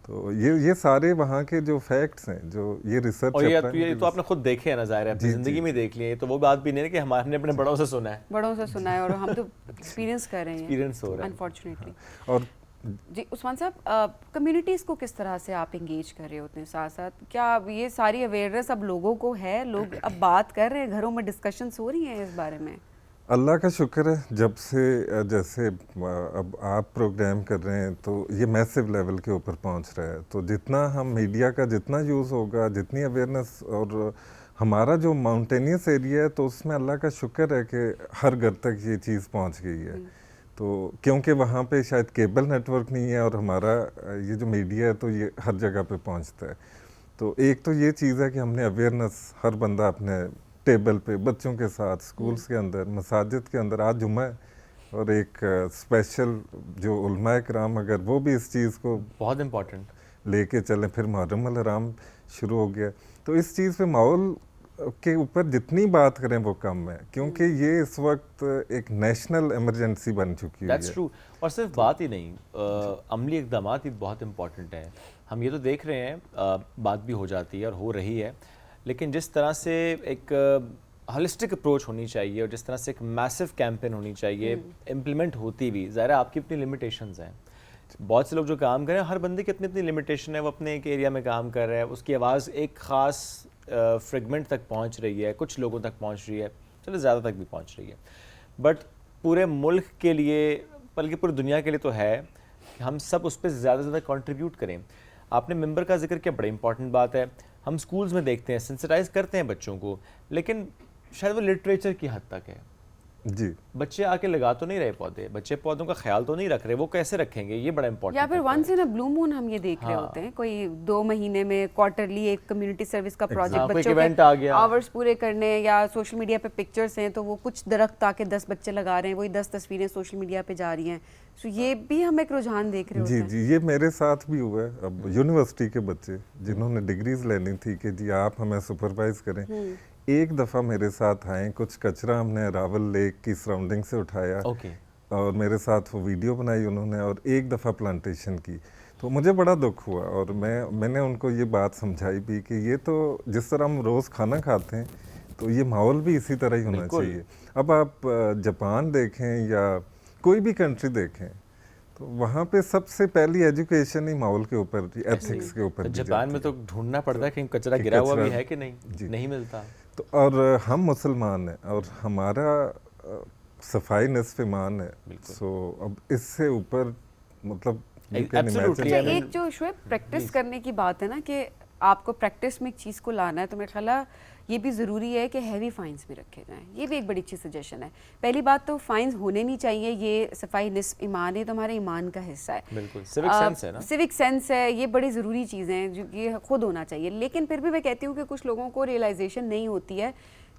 S4: تو یہ سارے وہاں کے جو فیکٹس ہیں, جو یہ ریسرچ,
S1: اور یہ تو آپ نے خود دیکھے ہیں نا, ظاہر ہے اپنی زندگی میں دیکھ لیے, تو وہ بات بھی نہیں ہے کہ ہم نے اپنے بڑوں سے سنا ہے
S3: اور ہم تو ایکسپیرینس کر رہے ہیں,
S1: ایکسپیرینس ہو رہا ہے
S3: انفارچونیٹلی.
S4: اور
S3: جی عثمان صاحب, کمیونٹیز کو کس طرح سے آپ انگیج کر رہے ہوتے ہیں ساتھ ساتھ؟ کیا یہ ساری اویئرنیس اب لوگوں کو ہے, لوگ اب بات کر رہے ہیں, گھروں میں ڈسکشنز ہو رہی ہیں اس بارے میں؟
S4: اللہ کا شکر ہے, جب سے جیسے اب آپ پروگرام کر رہے ہیں تو یہ میسو لیول کے اوپر پہنچ رہا ہے. تو جتنا ہم میڈیا کا جتنا یوز ہوگا, جتنی اویئرنیس, اور ہمارا جو ماؤنٹینیس ایریا ہے تو اس میں اللہ کا شکر ہے کہ ہر گھر تک یہ چیز پہنچ گئی ہے. تو کیونکہ وہاں پہ شاید کیبل نیٹ ورک نہیں ہے, اور ہمارا یہ جو میڈیا ہے تو یہ ہر جگہ پہ پہنچتا ہے. تو ایک تو یہ چیز ہے کہ ہم نے اویئرنیس ہر بندہ اپنے ٹیبل پہ بچوں کے ساتھ, سکولز کے اندر, مساجد کے اندر, آج جمعہ ہے, اور ایک اسپیشل جو علماء کرام اگر وہ بھی اس چیز کو
S1: بہت امپورٹنٹ
S4: لے کے چلیں, پھر محرم الحرام شروع ہو گیا. تو اس چیز پہ ماحول کے اوپر جتنی بات کریں وہ کم ہے, کیونکہ یہ اس وقت ایک نیشنل ایمرجنسی بن چکی ہے.
S1: That's true. اور صرف بات ہی نہیں, عملی اقدامات بھی بہت امپورٹنٹ ہیں. ہم یہ تو دیکھ رہے ہیں, بات بھی ہو جاتی ہے اور ہو رہی ہے, لیکن جس طرح سے ایک ہولسٹک اپروچ ہونی چاہیے اور جس طرح سے ایک میسو کیمپین ہونی چاہیے, امپلیمنٹ ہوتی بھی, ظاہر ہے آپ کی اپنی لمیٹیشنز ہیں. بہت سے لوگ جو کام کر رہے ہیں, ہر بندے کی اپنی اپنی لمیٹیشن ہے, وہ اپنے ایک ایریا میں کام کر رہا ہے, اس کی آواز ایک خاص فریگمنٹ تک پہنچ رہی ہے, کچھ لوگوں تک پہنچ رہی ہے, چلو زیادہ تک بھی پہنچ رہی ہے, بٹ پورے ملک کے لیے بلکہ پوری دنیا کے لیے تو ہے کہ ہم سب اس پہ زیادہ سے زیادہ کنٹریبیوٹ کریں. آپ نے ممبر کا ذکر کیا, بڑی امپورٹنٹ بات ہے. ہم سکولز میں دیکھتے ہیں, سینسٹائز کرتے ہیں بچوں کو, لیکن شاید وہ لٹریچر کی حد تک ہے.
S4: جی,
S1: بچے آ کے لگا تو نہیں رہے پودے, بچے پودوں کا خیال تو نہیں رکھ رہے, وہ کیسے رکھیں گے, یہ بڑا امپورٹنٹ.
S3: یا پھر ونس ان اے بلو مون ہم یہ دیکھ رہے ہوتے ہیں, کوئی 2 مہینے میں کوارٹرلی ایک کمیونٹی سروس کا پروجیکٹ بچوں کے آورز پورے کرنے, یا سوشل میڈیا پہ پکچرز ہیں تو وہ کچھ درخت آ کے 10 بچے لگا رہے ہیں, وہی 10 تصویریں سوشل میڈیا پہ جا رہی ہیں. سو یہ بھی ہم ایک رجحان دیکھ رہے ہوتے ہیں.
S4: جی, یہ میرے ساتھ بھی ہوا ہے. اب یونیورسٹی کے بچے جنہوں نے ڈگریز لینی تھی کہ جی آپ ہمیں سپروائز کریں, ایک دفعہ میرے ساتھ آئیں, کچھ کچرا ہم نے راول لیک کی سراؤنڈنگ سے اٹھایا, اور میرے ساتھ وہ ویڈیو بنائی انہوں نے, اور ایک دفعہ پلانٹیشن کی. تو مجھے بڑا دکھ ہوا, اور میں نے ان کو یہ بات سمجھائی بھی کہ یہ تو جس طرح ہم روز کھانا کھاتے ہیں تو یہ ماحول بھی اسی طرح ہی ہونا چاہیے. اب آپ جاپان دیکھیں یا کوئی بھی کنٹری دیکھیں, تو وہاں پہ سب سے پہلی ایجوکیشن ہی ماحول کے اوپر, ایتھکس کے اوپر.
S1: جاپان میں تو ڈھونڈنا پڑتا ہے کہ کچرا گرا ہوا بھی ہے کہ نہیں ملتا.
S4: تو اور ہم مسلمان ہیں, اور ہمارا صفائی نصف ایمان ہے. سو اب اس سے اوپر مطلب
S3: ایک جو شعیب پریکٹس کرنے کی بات ہے نا, کہ آپ کو پریکٹس میں ایک چیز کو لانا ہے, تو میرا خیال ہے یہ بھی ضروری ہے کہ ہیوی فائنز بھی رکھے جائیں. یہ بھی ایک بڑی اچھی سجیشن ہے. پہلی بات تو فائنز ہونے نہیں چاہیے, یہ صفائی نصف ایمان ہے, تو ہمارے ایمان کا حصہ ہے.
S1: بالکل سیوک سینس ہے نا,
S3: سیوک سینس ہے, یہ بڑی ضروری چیزیں ہیں جو کہ خود ہونا چاہیے. لیکن پھر بھی میں کہتی ہوں کہ کچھ لوگوں کو ریئلائزیشن نہیں ہوتی ہے.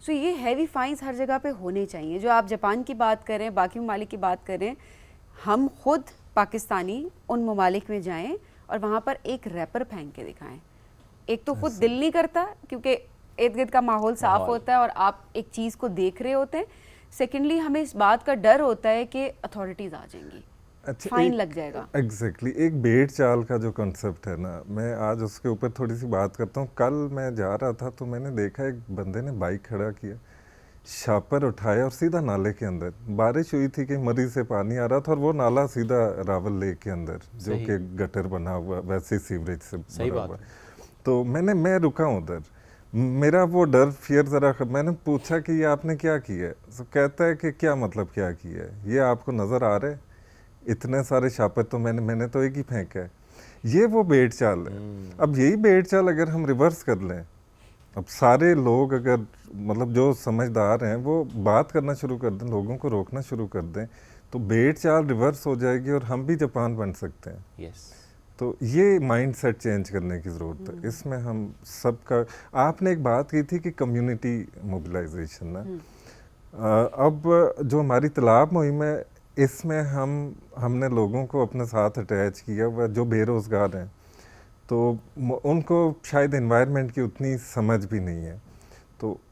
S3: سو یہ ہیوی فائنز ہر جگہ پہ ہونے چاہیے. جو آپ جاپان کی بات کریں, باقی ممالک کی بات کریں, ہم خود پاکستانی ان ممالک میں جائیں اور وہاں پر ایک ریپر پھینک کے دکھائیں. ایک تو خود دل نہیں کرتا کیونکہ ارد گرد کا ماحول صاف ہوتا ہے اور آپ ایک چیز کو دیکھ رہے ہوتے ہیں. سیکنڈلی ہمیں اس بات کا ڈر ہوتا ہے کہ اتھارٹیز آ جائیں گی, فائن لگ جائے گا.
S4: ایگزیکٹلی, ایک بھیڑ چال کا جو کنسیپٹ ہے نا, میں آج اس کے اوپر تھوڑی سی بات کرتا ہوں. کل میں جا رہا تھا تو میں نے دیکھا ایک بندے نے بائک کھڑا کیا, شاپر اٹھایا اور سیدھا نالے کے اندر. بارش ہوئی تھی کہ مری سے پانی آ رہا تھا, اور وہ نالا سیدھا راول لیک کے اندر, جو کہ گٹر بنا ہوا ویسے سیوریج سے بنا ہوا. تو میں رکا ہوں ادھر, میرا وہ ڈر فیئر ذرا, میں نے پوچھا کہ یہ آپ نے کیا کیا ہے. تو کہتا ہے کہ کیا مطلب کیا کیا ہے, یہ آپ کو نظر آ رہے اتنے سارے شاپر, تو میں نے تو ایک ہی پھینکا ہے. یہ وہ بیڑ چال ہے. اب یہی بیڑ چال اگر ہم ریورس کر لیں, اب سارے لوگ اگر مطلب جو سمجھدار ہیں وہ بات کرنا شروع کر دیں, لوگوں کو روکنا شروع کر دیں, تو بیڑ چال ریورس ہو جائے گی اور ہم بھی جاپان بن سکتے ہیں. تو یہ مائنڈ سیٹ چینج کرنے کی ضرورت ہے. اس میں ہم سب کا, آپ نے ایک بات کی تھی کہ کمیونٹی موبلائزیشن نا, اب جو ہماری طلاب مہم ہے اس میں ہم نے لوگوں کو اپنے ساتھ اٹیچ کیا ہوا, جو بے روزگار ہیں تو ان کو شاید انوائرمنٹ کی اتنی سمجھ بھی نہیں ہے. تو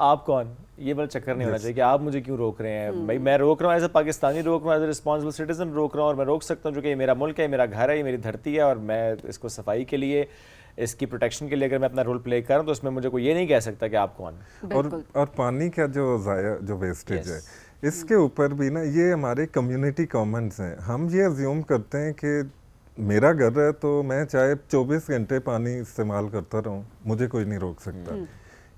S1: آپ کون, یہ بڑا چکر نہیں ہونا چاہیے کہ آپ مجھے کیوں روک رہے ہیں. بھائی میں روک رہا ہوں ایز اے پاکستانی روک رہا ہوں, ایز اے رسپانسبل سٹیزن روک رہا ہوں, اور میں روک سکتا ہوں جو کہ یہ میرا ملک ہے, میرا گھر ہے, یہ میری دھرتی ہے, اور میں اس کو صفائی کے لیے, اس کی پروٹیکشن کے لیے اگر میں اپنا رول پلے کروں تو اس میں مجھے کوئی یہ نہیں کہہ سکتا کہ آپ کون.
S4: اور پانی کا جو ضائع جو ویسٹیج ہے اس کے اوپر بھی نا یہ ہمارے کمیونٹی کامنز ہیں. ہم یہ ازیوم کرتے ہیں کہ میرا گھر ہے تو میں چاہے 24 گھنٹے پانی استعمال کرتا رہوں, مجھے کوئی نہیں روک سکتا.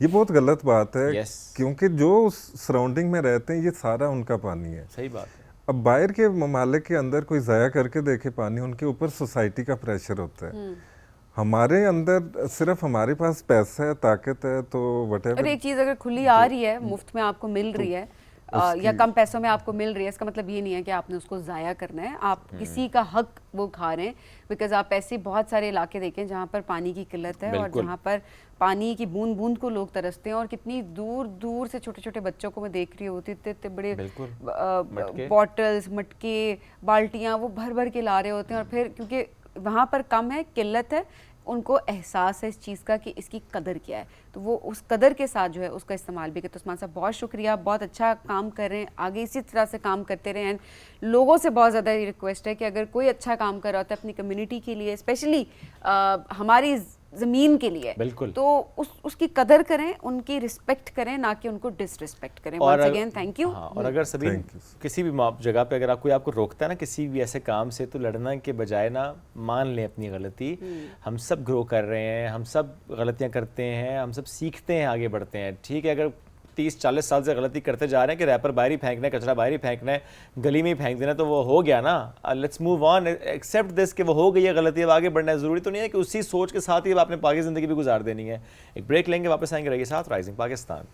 S4: یہ بہت غلط بات ہے کیونکہ جو سراؤنڈنگ میں رہتے ہیں یہ سارا ان کا پانی ہے.
S1: صحیح بات ہے.
S4: اب باہر کے ممالک کے اندر کوئی ضائع کر کے دیکھے پانی, ان کے اوپر سوسائٹی کا پریشر ہوتا ہے. ہمارے اندر صرف ہمارے پاس پیسہ ہے, طاقت ہے, تو وٹ ایور.
S3: اور ایک چیز اگر کھلی آ رہی ہے, مفت میں آپ کو مل رہی ہے یا کم پیسوں میں آپ کو مل رہی ہے, اس کا مطلب یہ نہیں ہے کہ آپ نے اس کو ضائع کرنا ہے. آپ کسی کا حق وہ کھا رہے ہیں, بیکاز آپ ایسے بہت سارے علاقے دیکھیں جہاں پر پانی کی قلت ہے, اور جہاں پر پانی کی بوند بوند کو لوگ ترستے ہیں, اور کتنی دور دور سے چھوٹے چھوٹے بچوں کو میں دیکھ رہی ہوتی, اتنے بڑے بوٹلز, مٹکے, بالٹیاں وہ بھر بھر کے لا رہے ہوتے ہیں. اور پھر کیونکہ وہاں پر کم ہے, قلت ہے, ان کو احساس ہے اس چیز کا کہ اس کی قدر کیا ہے, تو وہ اس قدر کے ساتھ جو ہے اس کا استعمال بھی کرتے. عثمان صاحب بہت شکریہ, بہت اچھا کام کر رہے ہیں, آگے اسی طرح سے کام کرتے رہیں. لوگوں سے بہت زیادہ یہ ریکویسٹ ہے کہ اگر کوئی اچھا کام کر رہا ہوتا ہے اپنی کمیونٹی کے لیے, اسپیشلی ہماری زمین کے لیے, تو اس کی قدر کریں, ان کی رسپیکٹ کریں, نہ کہ ان کو ڈس رسپیکٹ کریں. Once again thank you.
S1: اور اگر سبھی کسی بھی جگہ پہ اگر کوئی آپ کو روکتا ہے نا کسی بھی ایسے کام سے, تو لڑنا کے بجائے نا مان لیں اپنی غلطی. ہم سب گرو کر رہے ہیں, ہم سب غلطیاں کرتے ہیں, ہم سب سیکھتے ہیں, آگے بڑھتے ہیں. ٹھیک ہے, اگر 30-40 سال سے غلطی کرتے جا رہے ہیں کہ ریپر باہر ہی پھینکنا ہے, کچرا باہر ہی پھینکنا ہے, گلی میں ہی پھینک دینا, تو وہ ہو گیا نا. Let's move on, accept this کہ وہ ہو گئی ہے غلطی, اب آگے بڑھنا ہے. ضروری تو نہیں ہے کہ اسی سوچ کے ساتھ ہی اب آپ نے باقی زندگی بھی گزار دینی ہے. ایک بریک لیں گے, واپس آئیں گے, رہیے ساتھ rising Pakistan.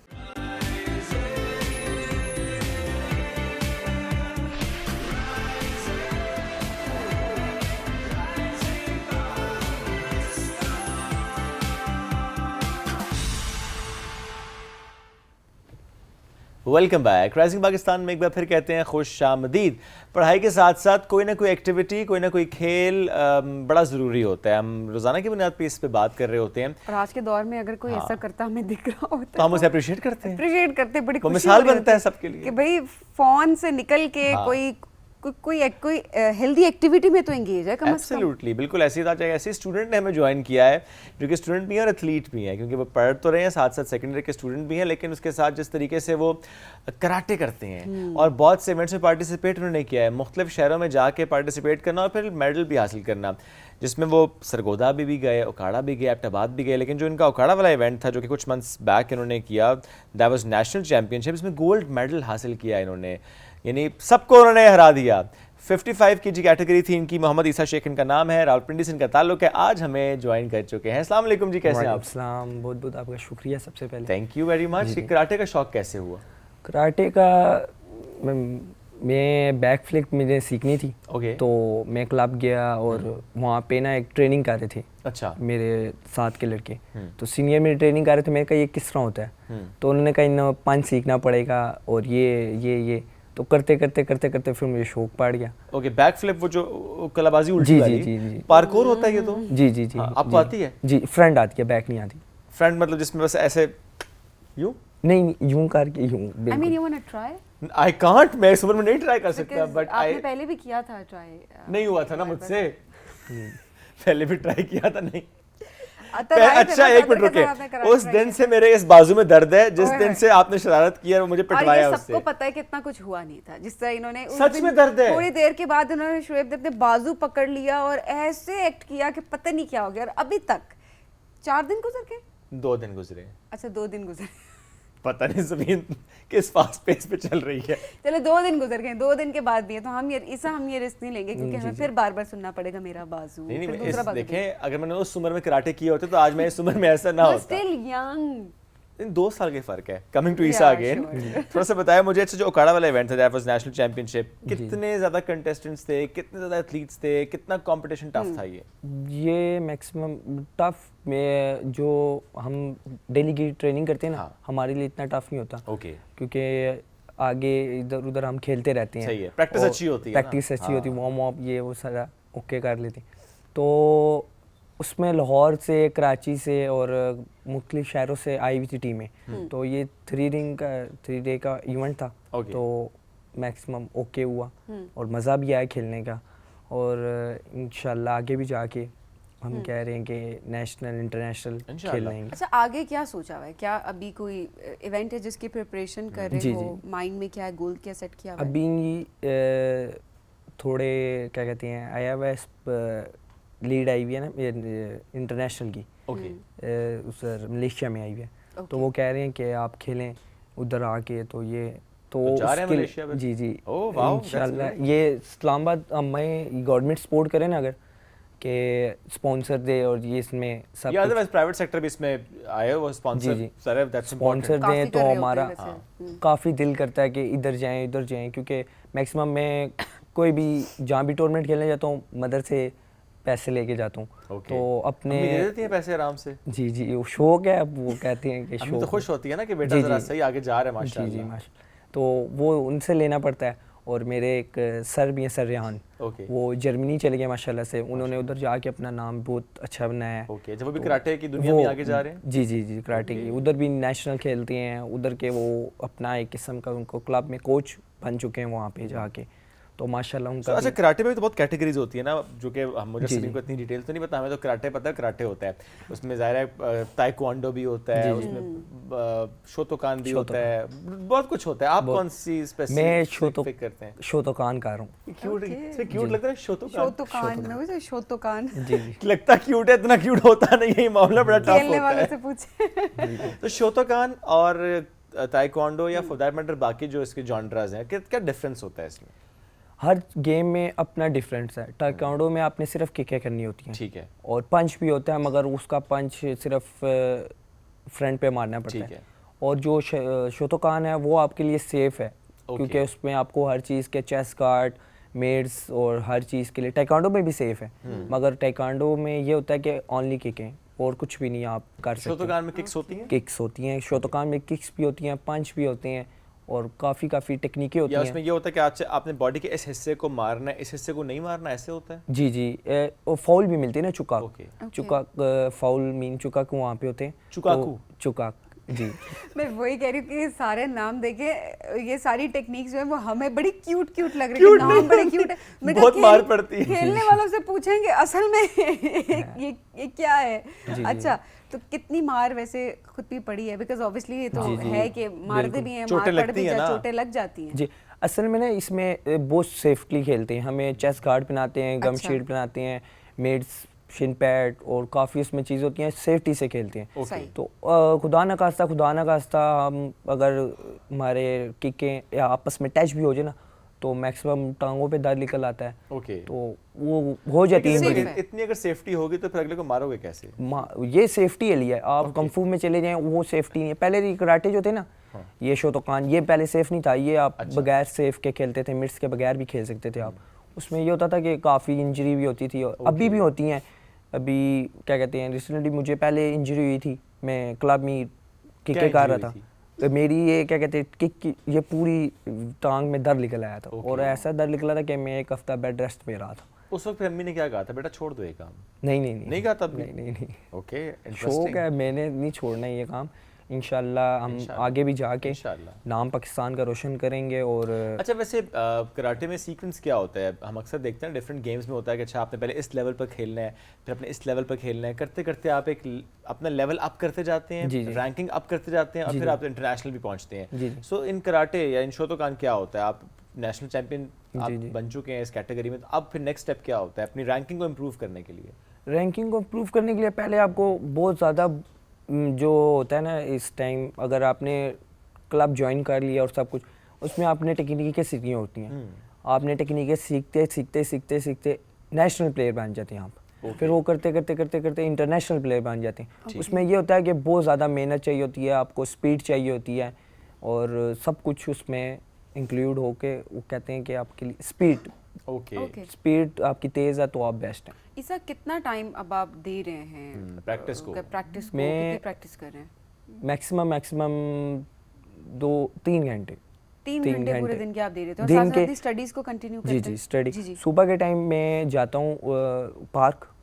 S1: Welcome back. Rising Pakistan میں ایک بار پھر کہتے ہیں خوش آمدید. پڑھائی کے ساتھ ساتھ کوئی نہ کوئی ایکٹیویٹی, کوئی نہ کوئی کھیل بڑا ضروری ہوتا ہے. ہم روزانہ کی بنیاد پہ اس پہ بات کر رہے ہوتے ہیں,
S3: اور آج کے دور میں اگر کوئی ایسا کرتا ہمیں دکھ رہا ہوتا
S1: تو ہم اسے اپریشیٹ کرتے ہیں,
S3: بڑی
S1: وہ مثال بنتا ہے سب کے لیے
S3: کہ بھائی فون سے نکل کے کوئی ہیلدی ایکٹیویٹی میں تو انگیج ہے کم از کم.
S1: ایبسلیوٹلی, بالکل ایسی بات ہے. ایسے اسٹوڈنٹ نے ہمیں جوائن کیا ہے جو کہ اسٹوڈنٹ بھی ہیں اور ایتھلیٹ بھی ہیں, کیونکہ وہ پڑھ تو رہے ہیں, ساتھ ساتھ سیکنڈری کے اسٹوڈنٹ بھی ہیں, لیکن اس کے ساتھ جس طریقے سے وہ کراٹے کرتے ہیں اور بہت سے ایونٹس میں پارٹیسپیٹ انہوں نے کیا ہے, مختلف شہروں میں جا کے پارٹیسپیٹ کرنا اور پھر میڈل بھی حاصل کرنا, جس میں وہ سرگودا بھی گئے, اوکاڑا بھی گئے, ایبٹ آباد بھی گئے. لیکن جو ان کا اوکاڑا والا ایونٹ تھا جو کہ کچھ منتھس بیک انہوں نے کیا, دیٹ واز نیشنل چیمپئن شپ, اس میں گولڈ میڈل حاصل کیا انہوں نے, یعنی سب کو انہوں نے ہرا دیا. 55 kg کیٹیگری تھی ان کی. محمد عیسیٰ شیخ ان کا نام ہے, راولپنڈی سے ان کا تعلق ہے. آج ہمیں جوائن کر چکے ہیں. السلام علیکم جی, کیسے ہیں آپ؟
S5: السلام, بہت بہت آپ کا شکریہ سب سے پہلے.
S1: Thank you very much. Karate کا شوق کیسے ہوا؟
S5: کراٹے کا میں بیک فلپ مجھے سیکھنی تھی, تو میں کلب گیا اور وہاں پہ نا ایک ٹریننگ کر رہے تھے. اچھا. میرے ساتھ کے لڑکے تو سینئر میری ٹریننگ کر رہے تھے. میں نے کہا یہ کس طرح ہوتا ہے, تو انہوں نے کہا انہیں پنچ سیکھنا پڑے گا اور یہ تو کرتے پھر مجھے شوق پڑ گیا.
S1: اوکے, بیک فلپ وہ جو کلا بازی الٹی والی, جی پارکور ہوتا ہے یہ تو.
S5: جی
S1: آپ کو آتی ہے؟
S5: جی, فرنٹ آتی ہے, بیک نہیں آتی.
S1: فرنٹ مطلب جس میں بس ایسے یوں
S5: نہیں, یوں کر کے یوں.
S3: I mean you want to try?
S1: I can't, میں اس عمر میں نہیں ٹرائی کر سکتا, بٹ
S3: آپ نے پہلے بھی کیا تھا ٹرائی.
S1: نہیں ہوا تھا نا مجھ سے, پہلے بھی ٹرائی کیا تھا. نہیں اچھا, ایک منٹ رکے, اس دن سے میرے اس بازو میں درد ہے جس دن سے آپ نے شرارت کی اور مجھے پٹوایا.
S3: سب کو پتا ہے کہ اتنا کچھ ہوا نہیں تھا, جس طرح انہوں نے
S1: سچ میں درد ہے.
S3: تھوڑی دیر کے بعد انہوں نے شعیب نے اپنے بازو پکڑ لیا اور ایسے ایکٹ کیا کہ پتہ نہیں کیا ہو گیا, اور ابھی تک 4 دن گزر گئے,
S1: 2 دن گزرے.
S3: اچھا 2 دن گزرے,
S1: پتہ نہیں زمین کس فاسٹ پیس پہ چل رہی ہے.
S3: چلے 2 دن گزر گئے, 2 دن کے بعد بھی ہے, تو ہم یہ رسک نہیں لیں گے کیونکہ ہمیں پھر بار بار سننا پڑے گا میرا بازو.
S1: نہیں, دیکھیں اگر میں نے اس عمر میں کراٹے کیے ہوتے تو آج میں اس عمر میں ایسا نہ ہوتا.
S3: Still young.
S1: 2 سال کے فرق ہے. کمنگ ٹو عیسیٰ اگین, تھوڑا سا بتایا مجھے. اچھا, جو اوکاڑا والا ایونٹ تھا, دیٹ واز نیشنل چیمپئن شپ, کتنے زیادہ کنٹیسٹنٹس تھے, کتنے زیادہ ایتھلیٹس تھے, کتنا کمپٹیشن ٹف تھا
S5: یہ میکسیمم ٹف میں جو ہم ڈیلی کی ٹریننگ کرتے ہیں نا, ہمارے لیے اتنا ٹف نہیں ہوتا. اوکے, کیونکہ آگے ادھر ادھر ہم کھیلتے رہتے ہیں.
S1: صحیح ہے, پریکٹس اچھی ہوتی ہے,
S5: پریکٹس اچھی ہوتی ہے, وارم اپ یہ وہ سارا اوکے کر لیتے ہیں. تو اس میں لاہور سے, کراچی سے اور مختلف شہروں سے آئی ہوئی تھی ٹیمیں. تو یہ 3 ڈے کا ایونٹ تھا, تو میکسیمم اوکے ہوا اور مزہ بھی آیا کھیلنے کا, اور انشاءاللہ آگے بھی جا کے ہم کہہ رہے ہیں کہ نیشنل انٹرنیشنل کھیل لیں گے.
S3: اچھا, آگے کیا سوچا ہوا ہے؟ کیا ابھی کوئی ایونٹ ہے جس کی پریپریشن کر رہے ہو؟ مائنڈ میں کیا ہے, گول کیا سیٹ کیا ہوا ہے؟
S5: ابھی تھوڑے کیا کہتے ہیں آیا ہوا ہے, لیڈ آئی ہوئی ہے نا انٹرنیشنل کی, سر ملیشیا میں آئی ہوئی ہے, تو وہ کہہ رہے ہیں کہ آپ کھیلیں ادھر آ کے. تو یہ تو جی جی انشاءاللہ یہ اسلام آباد ہمیں گورنمنٹ سپورٹ کرے نا اگر, کہ اسپانسر دے, اور یہ اس میں سب
S1: پرائیویٹ سیکٹر بھی اس میں آئے وہ
S5: اسپانسر دیں, تو ہمارا کافی دل کرتا ہے کہ ادھر جائیں, کیونکہ میکسیمم میں کوئی بھی جہاں بھی ٹورنامنٹ کھیلنے جاتا ہوں مدر سے پیسے لے کے جاتا ہوں, تو اپنے
S1: دے دیتی ہیں پیسے آرام سے.
S5: جی وہ شوق ہے, اب وہ کہتے ہیں کہ
S1: شوق, تو خوش ہوتی ہے نا کہ بیٹا ذرا صحیح آگے جا رہا ہے ماشاءاللہ.
S5: تو وہ ان سے لینا پڑتا ہے. اور میرے ایک سر بھی ہیں, سر ریحان, وہ جرمنی چلے گئے ماشاءاللہ سے, انہوں نے ادھر جا کے اپنا نام بہت اچھا بنایا ہے.
S1: جب وہ بھی کراٹے کی دنیا میں آگے جا رہے ہیں.
S5: جی کراٹے کی, ادھر بھی نیشنل کھیلتے ہیں, ادھر کے وہ اپنا ایک قسم کا ان کو کلب میں کوچ بن چکے ہیں وہاں پہ جا کے, تو ماشاءاللہ ان کا.
S1: اچھا, کراٹے میں تو بہت کیٹیگریز ہوتی ہیں نا, جو کہ مجھے سبھی کو اتنی ڈیٹیل تو نہیں پتا, ہمیں تو کراٹے پتہ ہے کراٹے ہوتا ہے, اس میں ظاہر ہے تائیکوانڈو بھی ہوتا ہے, اس میں شوتوکان بھی ہوتا ہے, بہت کچھ ہوتا ہے. آپ کون سی اسپیسیفک کرتے ہیں؟
S5: شوتوکان کر رہا ہوں.
S1: کیوٹ لگتا ہے
S3: شوتوکان
S1: لگتا کیوٹ ہے, اتنا کیوٹ ہوتا نہیں ہے, یہ معاملہ بڑا ٹف ہوتا ہے. تو شوتوکان اور تائیکوانڈو یا فور دیٹ میٹر باقی جو اس کے جانرز ہیں, کیا ڈفرینس ہوتا ہے اس میں؟
S5: ہر گیم میں اپنا ڈفرینس ہے. تائیکوانڈو میں آپ نے صرف ککیں کرنی ہوتی ہیں,
S1: ٹھیک ہے,
S5: اور پنچ بھی ہوتا ہے, مگر اس کا پنچ صرف فرنٹ پہ مارنا پڑتا ہے. اور جو شوتوکان ہے وہ آپ کے لیے سیف ہے, کیونکہ اس میں آپ کو ہر چیز کے چیسٹ گارڈ, میڈس اور ہر چیز کے لیے. تائیکوانڈو میں بھی سیف ہے, مگر تائیکوانڈو میں یہ ہوتا ہے کہ اونلی ککیں اور کچھ بھی نہیں آپ کر سکتے.
S1: شوتوکان میں ککس ہوتی ہیں؟
S5: ککس ہوتی ہیں شوتوکان میں, ککس بھی ہوتی ہیں, پنچ بھی ہوتے ہیں, اور کافی ٹیکنیکیں ہوتی ہیں.
S1: اس میں یہ ہوتا ہے کہ آپ نے باڈی کے اس حصے کو مارنا ہے, اس حصے کو نہیں مارنا, ایسے ہوتا ہے؟
S5: جی اور فاؤل بھی ملتی ہے نا, چکاک فاؤل مین چکاک وہاں پہ ہوتے ہیں, چکاک. جی
S3: میں وہی کہہ رہی ہوں کہ سارے نام دیکھے, یہ ساری ٹیکنیکس جو ہے وہ ہمیں بڑی کیوٹ لگ رہی ہے, نام بڑے کیوٹ ہے,
S1: بہت مار پڑتی ہے.
S3: کھیلنے والوں سے پوچھیں گے اصل میں یہ کیا ہے. اچھا, تو کتنی مار ویسے خود بھی پڑی ہے؟ بیکاز اوبیسلی یہ تو ہے کہ مارتے بھی ہیں, مار پڑ بھی جاتی, چوٹیں لگ جاتی ہیں.
S5: جی اصل میں نا اس میں بہت سیفٹلی کھیلتے ہیں, ہمیں چیسٹ گارڈ پہناتے ہیں, گم شیلڈ پہناتے ہیں, میڈس, شن پیڈ, اور کافی اس میں چیزیں ہوتی ہیں, سیفٹی سے کھیلتے ہیں. تو خدا نہ خواستہ ہم اگر ہمارے ککیں یا آپس میں ٹچ بھی ہو جائے نا, تو میکسیمم ٹانگوں پہ درد نکل آتا ہے. تو وہ ہو جاتی ہے.
S1: اتنی اگر سیفٹی ہوگی تو پھر اگلے کو مارو گے کیسے؟
S5: یہ سیفٹی ہے لیا, آپ کنفو میں چلے جائیں وہ سیفٹی نہیں ہے. پہلے کراٹے جو تھے نا, یہ شوتوکان, یہ پہلے سیف نہیں تھا, یہ آپ بغیر سیف کے کھیلتے تھے, مٹس کے بغیر بھی کھیل سکتے تھے آپ. اس میں یہ ہوتا تھا کہ کافی انجری بھی ہوتی تھی, ابھی بھی ہوتی ہیں. ابھی کیا کہتے ہیں, ریسنٹلی مجھے پہلے انجری ہوئی تھی, میں کلب میں ککیں کر رہا تھا, میری یہ کیا کہتے ہیں کک کی یہ پوری ٹانگ میں درد نکل آیا تھا, اور ایسا درد نکلا تھا کہ میں ایک ہفتہ بیڈ ریسٹ پہ رہا تھا.
S1: اس وقت امی نے کیا کہا تھا, بیٹا چھوڑ دو یہ کام؟
S5: نہیں
S1: کہا تب؟
S5: نہیں.
S1: اوکے,
S5: شوق ہے, میں نے نہیں چھوڑنا یہ کام. انشاءاللہ ہم آگے بھی جا کے نام پاکستان کا روشن کریں گے. اور
S1: اچھا, ویسے کراٹے میں سیکوینس کیا ہوتا ہے؟ ہم اکثر دیکھتے ہیں ڈفرینٹ گیمز میں ہوتا ہے کہ اچھا آپ نے پہلے اس لیول پر کھیلنا ہے, پھر اپنے اس لیول پر کھیلنا ہے, کرتے کرتے آپ ایک اپنا لیول اپ کرتے جاتے ہیں, رینکنگ اپ کرتے جاتے ہیں, اور پھر آپ انٹرنیشنل بھی پہنچتے ہیں. سو ان کراٹے یا ان شوتوکان کیا ہوتا ہے, آپ نیشنل چیمپئن آپ بن چکے ہیں اس کیٹیگری میں, تو اب پھر نیکسٹ اسٹیپ کیا ہوتا ہے اپنی رینکنگ کو امپروو کرنے کے لیے؟
S5: رینکنگ کو امپروو کرنے کے لیے پہلے آپ کو بہت زیادہ جو ہوتا ہے نا اس ٹائم, اگر آپ نے کلب جوائن کر لیا اور سب کچھ, اس میں آپ نے ٹیکنیکیں سیکھنی ہوتی ہیں. آپ نے ٹیکنیکیں سیکھتے نیشنل پلیئر بن جاتے ہیں آپ. پھر وہ کرتے انٹرنیشنل پلیئر بن جاتے ہیں. اس میں یہ ہوتا ہے کہ بہت زیادہ محنت چاہیے ہوتی ہے, آپ کو اسپیڈ چاہیے ہوتی ہے, اور سب کچھ اس میں انکلوڈ ہو کے وہ کہتے ہیں کہ آپ کے لیے اسپیڈ آپ کی تیز ہے تو آپ بیسٹ ہیں.
S3: عیسیٰ, کتنا ٹائم اب آپ دے رہے ہیں
S1: پریکٹس کو؟
S3: کتنی پریکٹس کر رہے ہیں؟
S5: میکسیمم 2-3 گھنٹے.
S3: 3 گھنٹے پورے دن کے آپ دے رہے تھے, اور ساتھ ساتھ اسٹڈیز کو کنٹینیو کرتے ہیں؟
S5: جی اسٹڈی. صبح کے ٹائم میں جاتا ہوں park,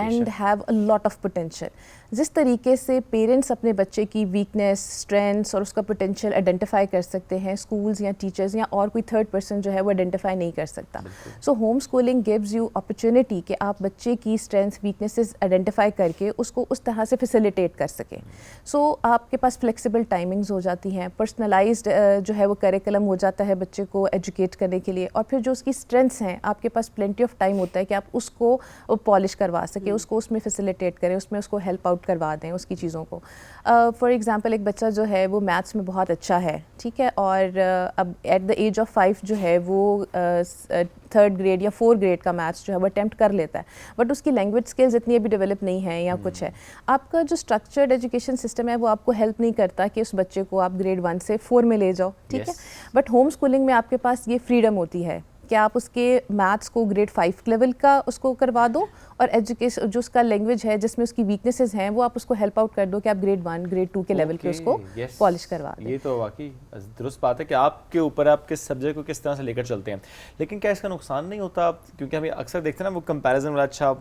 S6: and have a lot of potential. جس طریقے سے پیرنٹس اپنے بچے کی ویکنیس، اسٹرینتھس اور اس کا پوٹینشیل آئیڈینٹیفائی کر سکتے ہیں، اسکولز یا ٹیچرز یا اور کوئی تھرڈ پرسن جو ہے وہ آئیڈینٹیفائی نہیں کر سکتا. So home schooling gives you opportunity کہ آپ بچے کی اسٹرینتھس، ویکنیسز آئیڈینٹیفائی کر کے اس کو اس طرح سے فیسیلیٹیٹ کر سکیں. سو آپ کے پاس فلیکسیبل ٹائمنگز ہو جاتی ہیں، پرسنلائزڈ جو ہے وہ کریکلم ہو جاتا ہے بچے کو ایجوکیٹ کرنے کے لیے، اور پھر جو اس کی اسٹرینتھس ہیں آپ کے پاس پلینٹی آف ٹائم ہوتا ہے کہ آپ اس کو پالش کروا سکیں، اس کو اس میں فیسیلیٹیٹ کریں، اس میں اس کو ہیلپ آؤٹ کروا دیں اس کی چیزوں کو. فار ایگزامپل ایک بچہ جو ہے وہ میتھس میں بہت اچھا ہے، ٹھیک ہے، اور اب ایٹ دا ایج آف 5 جو ہے وہ 3rd گریڈ یا 4th گریڈ کا میتھس جو ہے وہ اٹیمپٹ کر لیتا ہے، بٹ اس کی لینگویج اسکلز اتنی ابھی ڈیولپ نہیں ہیں یا کچھ ہے. آپ کا جو اسٹرکچرڈ ایجوکیشن سسٹم ہے وہ آپ کو ہیلپ نہیں کرتا کہ اس بچے کو آپ گریڈ 1 سے 4 میں لے جاؤ، ٹھیک ہے. بٹ ہوم اسکولنگ میں آپ کے پاس یہ فریڈم ہوتی ہے کہ آپ اس کے میتھس کو گریڈ 5 لیول کا اس کو کروا دو، اور ایجوکیشن جو اس کا لینگویج ہے جس میں اس کی ویکنیسز ہیں وہ آپ اس کو ہیلپ آؤٹ کر دو کہ آپ گریڈ 1 گریڈ 2 کے لیول پہ اس کو پالش کروا دیں.
S1: یہ تو واقعی درست بات ہے کہ آپ کے اوپر آپ کس سبجیکٹ کو کس طرح سے لے کر چلتے ہیں. لیکن کیا اس کا نقصان نہیں ہوتا؟ کیونکہ ہمیں اکثر دیکھتے ہیں نا وہ کمپیریزن والا، اچھا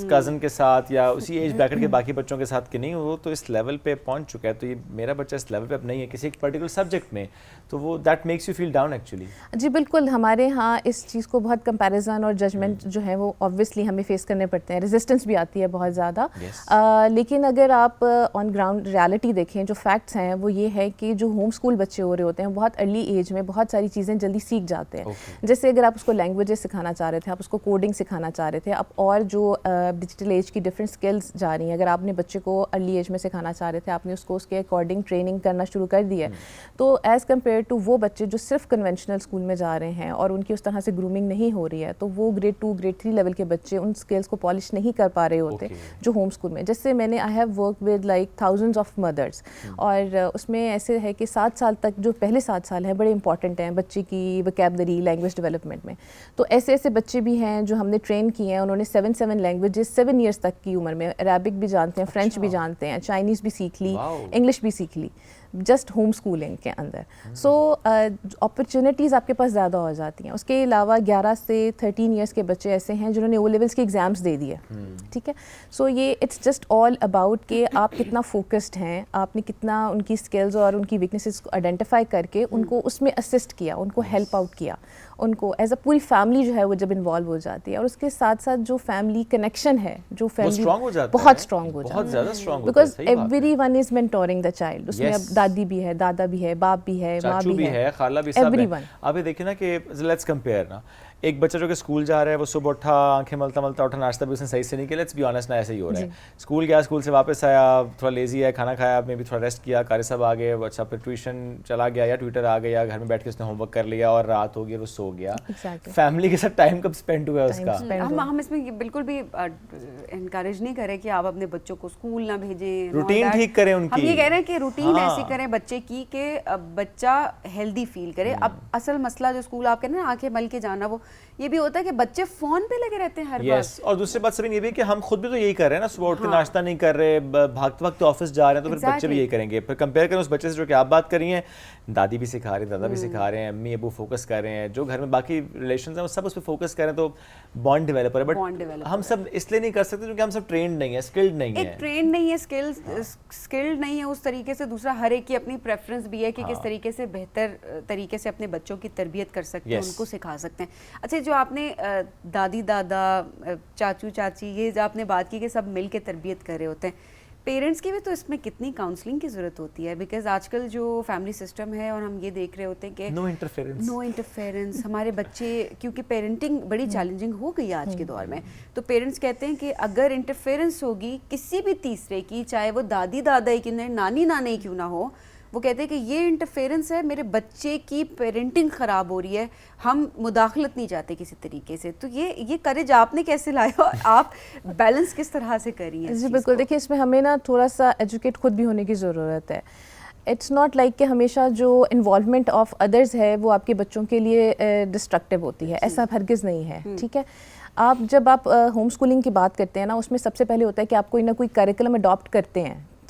S1: کزن کے ساتھ یا اسی ایج بریکٹ کے باقی بچوں کے ساتھ کہ نہیں وہ تو اس لیول پہ پہنچ چکا ہے، تو یہ میرا بچہ اس لیول پہ اب نہیں ہے کسی ایک پرٹیکولر سبجیکٹ میں، تو وہ that makes you feel down actually.
S6: جی بالکل، ہمارے ہاں اس چیز کو بہت کمپیریزن اور ججمنٹ جو ہے وہ آبویسلی ہمیں فیس کرنے پڑتے ہیں، ریزسٹنس بھی آتی ہے بہت زیادہ. لیکن اگر آپ آن گراؤنڈ ریالٹی دیکھیں، جو فیکٹس ہیں وہ یہ ہے کہ جو ہوم اسکول بچے ہو رہے ہوتے ہیں بہت ارلی ایج میں بہت ساری چیزیں جلدی سیکھ جاتے ہیں. جیسے اگر آپ اس کو لینگویجز سکھانا چاہ رہے تھے، آپ اس کو کوڈنگ سکھانا چاہ رہے تھے، اب اور جو ڈیجیٹل ایج کی ڈفرینٹ اسکلز جا رہی ہیں، اگر آپ نے بچے کو ارلی ایج میں سکھانا چاہ رہے تھے، آپ نے اس کو اس کے اکارڈنگ ٹریننگ کرنا شروع کر دی ہے، تو ایز کمپیئر ٹو وہ بچے جو صرف کنونشنل اسکول میں جا رہے ہیں اور ان کی اس طرح سے گرومنگ نہیں ہو رہی ہے، تو وہ گریڈ 2 گریڈ 3 لیول کے بچے ان اسکلس کو پالش نہیں کر پا رہے ہوتے جو ہوم اسکول میں. جیسے میں نے I have work with like thousands of مدرس، اور اس میں ایسے ہے کہ 7 سال تک جو پہلے 7 سال ہیں بڑے امپورٹنٹ ہیں بچے کی وکیبلری لینگویج ڈیولپمنٹ میں. تو ایسے بچے بھی ہیں جو ہم نے ٹرین کیے ہیں، انہوں نے 7 لینگویجز 7 ایئرس تک کی عمر میں، عربک بھی جانتے ہیں، فرینچ بھی جانتے ہیں، چائنیز بھی سیکھ لی، انگلش بھی سیکھ لی جسٹ ہوم اسکولنگ کے اندر. سو اپرچونیٹیز آپ کے پاس زیادہ ہو جاتی ہیں. اس کے علاوہ 11 سے 13 ایئرس کے بچے ایسے ہیں جنہوں نے او لیولس کے ایگزامس دے دیے، ٹھیک ہے. سو یہ اٹس جسٹ آل اباؤٹ کہ آپ کتنا فوکسڈ ہیں، آپ نے کتنا ان کی اسکلز اور ان کی ویکنیسز کو آئیڈینٹیفائی کر کے ان کو اس میں اسسٹ کیا، ان کو ہیلپ آؤٹ کیا، ان کو ایز اے پوری فیملی جو ہے وہ جب انوالو ہو جاتی ہے. اور اس کے ساتھ ساتھ جو فیملی کنیکشن ہے، جو فیملی بہت اسٹرانگ ہو جاتا ہے، because every one is mentoring the child. اس میں اب دادی بھی ہے، دادا بھی ہے، باپ بھی ہے، ماں بھی ہے،
S1: خالہ بھی، سب ہے. اب یہ دیکھیں نا کہ لیٹس کمپیئر نا، ایک بچہ جو کہ اسکول جا رہا ہے وہ صبح اٹھا، آنکھیں ملتا اٹھا، ناشتہ بھی اس نے صحیح سے نہیں کیا، لیٹس بی آنیسٹ نا ایسے ہی ہو رہا ہے. اسکول گیا، اسکول سے واپس آیا، تھوڑا لیزی ہے، کھانا کھایا، میں بھی تھوڑا ریسٹ کیا، قاری صاحب آ گئے، اچھا پھر ٹیوشن چلا گیا یا ٹویٹر آ گیا، گھر میں بیٹھ کے اس نے ہوم ورک کر لیا اور رات ہو گئی وہ سو گیا. فیملی کے ساتھ ٹائم کب اسپینڈ ہوا ہے اس کا؟
S3: ہم اس میں بالکل بھی انکریج نہیں کریں کہ آپ اپنے بچوں کو اسکول نہ بھیجیں،
S1: روٹین ٹھیک کریں ان کی.
S3: ہم یہ کہہ رہے ہیں کہ روٹین ایسی کریں بچے کی کہ بچہ ہیلدی فیل کرے. اب اصل مسئلہ جو اسکول آپ کہہ رہے ہیں نا آنکھیں مل کے جانا، وہ یہ بھی ہوتا ہے کہ بچے فون پہ لگے رہتے ہیں ہر بار.
S1: اور دوسری بات سبین یہ بھی کہ ہم خود بھی تو یہی کر رہے ہیں نا، صبح اٹھ کے ناشتہ نہیں کر رہے، بھاگتے وقت آفس جا رہے ہیں، تو پھر بچے بھی یہی کریں گے. پھر کمپیئر کریں اس بچے سے جو کہ آپ بات کر رہی ہیں، دادی بھی سکھا رہے ہیں، دادا بھی سکھا رہے ہیں، امی ابو فوکس کر رہے ہیں، جو گھر میں باقی ریلیشنز ہیں وہ سب اس پہ فوکس کریں تو بانڈ ڈیولپ ہے. بٹ ہم سب اس لیے نہیں کر سکتے کیونکہ ہم سب ٹرینڈ نہیں ہیں، اسکلڈ نہیں ہیں.
S3: ٹرینڈ نہیں ہے، اسکلڈ نہیں ہے اس طریقے سے. دوسرا ہر ایک کی اپنی پریفرنس بھی ہے کہ کس طریقے سے بہتر طریقے سے اپنے بچوں کی تربیت کر سکتے ہیں، ان کو سکھا سکتے ہیں. اچھا، جو آپ نے دادی دادا، چاچو چاچی، یہ آپ نے بات کی کہ سب مل کے تربیت کر رہے ہوتے ہیں، پیرنٹس کی بھی تو اس میں کتنی کاؤنسلنگ کی ضرورت ہوتی ہے. بیکاز آج کل جو فیملی سسٹم ہے اور ہم یہ دیکھ رہے ہوتے ہیں کہ نو انٹرفیئرنس. ہمارے بچے کیونکہ پیرنٹنگ بڑی چیلنجنگ ہو گئی ہے آج کے دور میں، تو پیرنٹس کہتے ہیں کہ اگر انٹرفیئرنس ہوگی کسی بھی تیسرے کی، چاہے وہ دادی دادا ہی کیوں نہ، نانی نانا ہی کیوں نہ ہو، وہ کہتے ہیں کہ یہ انٹرفیئرنس ہے، میرے بچے کی پیرنٹنگ خراب ہو رہی ہے، ہم مداخلت نہیں چاہتے کسی طریقے سے. تو یہ کریج آپ نے کیسے لایا اور آپ بیلنس کس طرح سے کری ہیں؟
S6: جی بالکل، دیکھیے اس میں ہمیں نا تھوڑا سا ایجوکیٹ خود بھی ہونے کی ضرورت ہے. اٹس ناٹ لائک کہ ہمیشہ جو انوالومنٹ آف ادرز ہے وہ آپ کے بچوں کے لیے ڈسٹرکٹیو ہوتی ہے، ایسا ہرگز نہیں ہے. ٹھیک ہے، جب آپ ہوم اسکولنگ کی بات کرتے ہیں نا، اس میں سب سے پہلے ہوتا ہے کہ آپ کوئی نہ کوئی کریکلم اڈاپٹ کرتے ہیں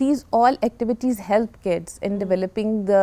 S6: these all activities help kids in developing the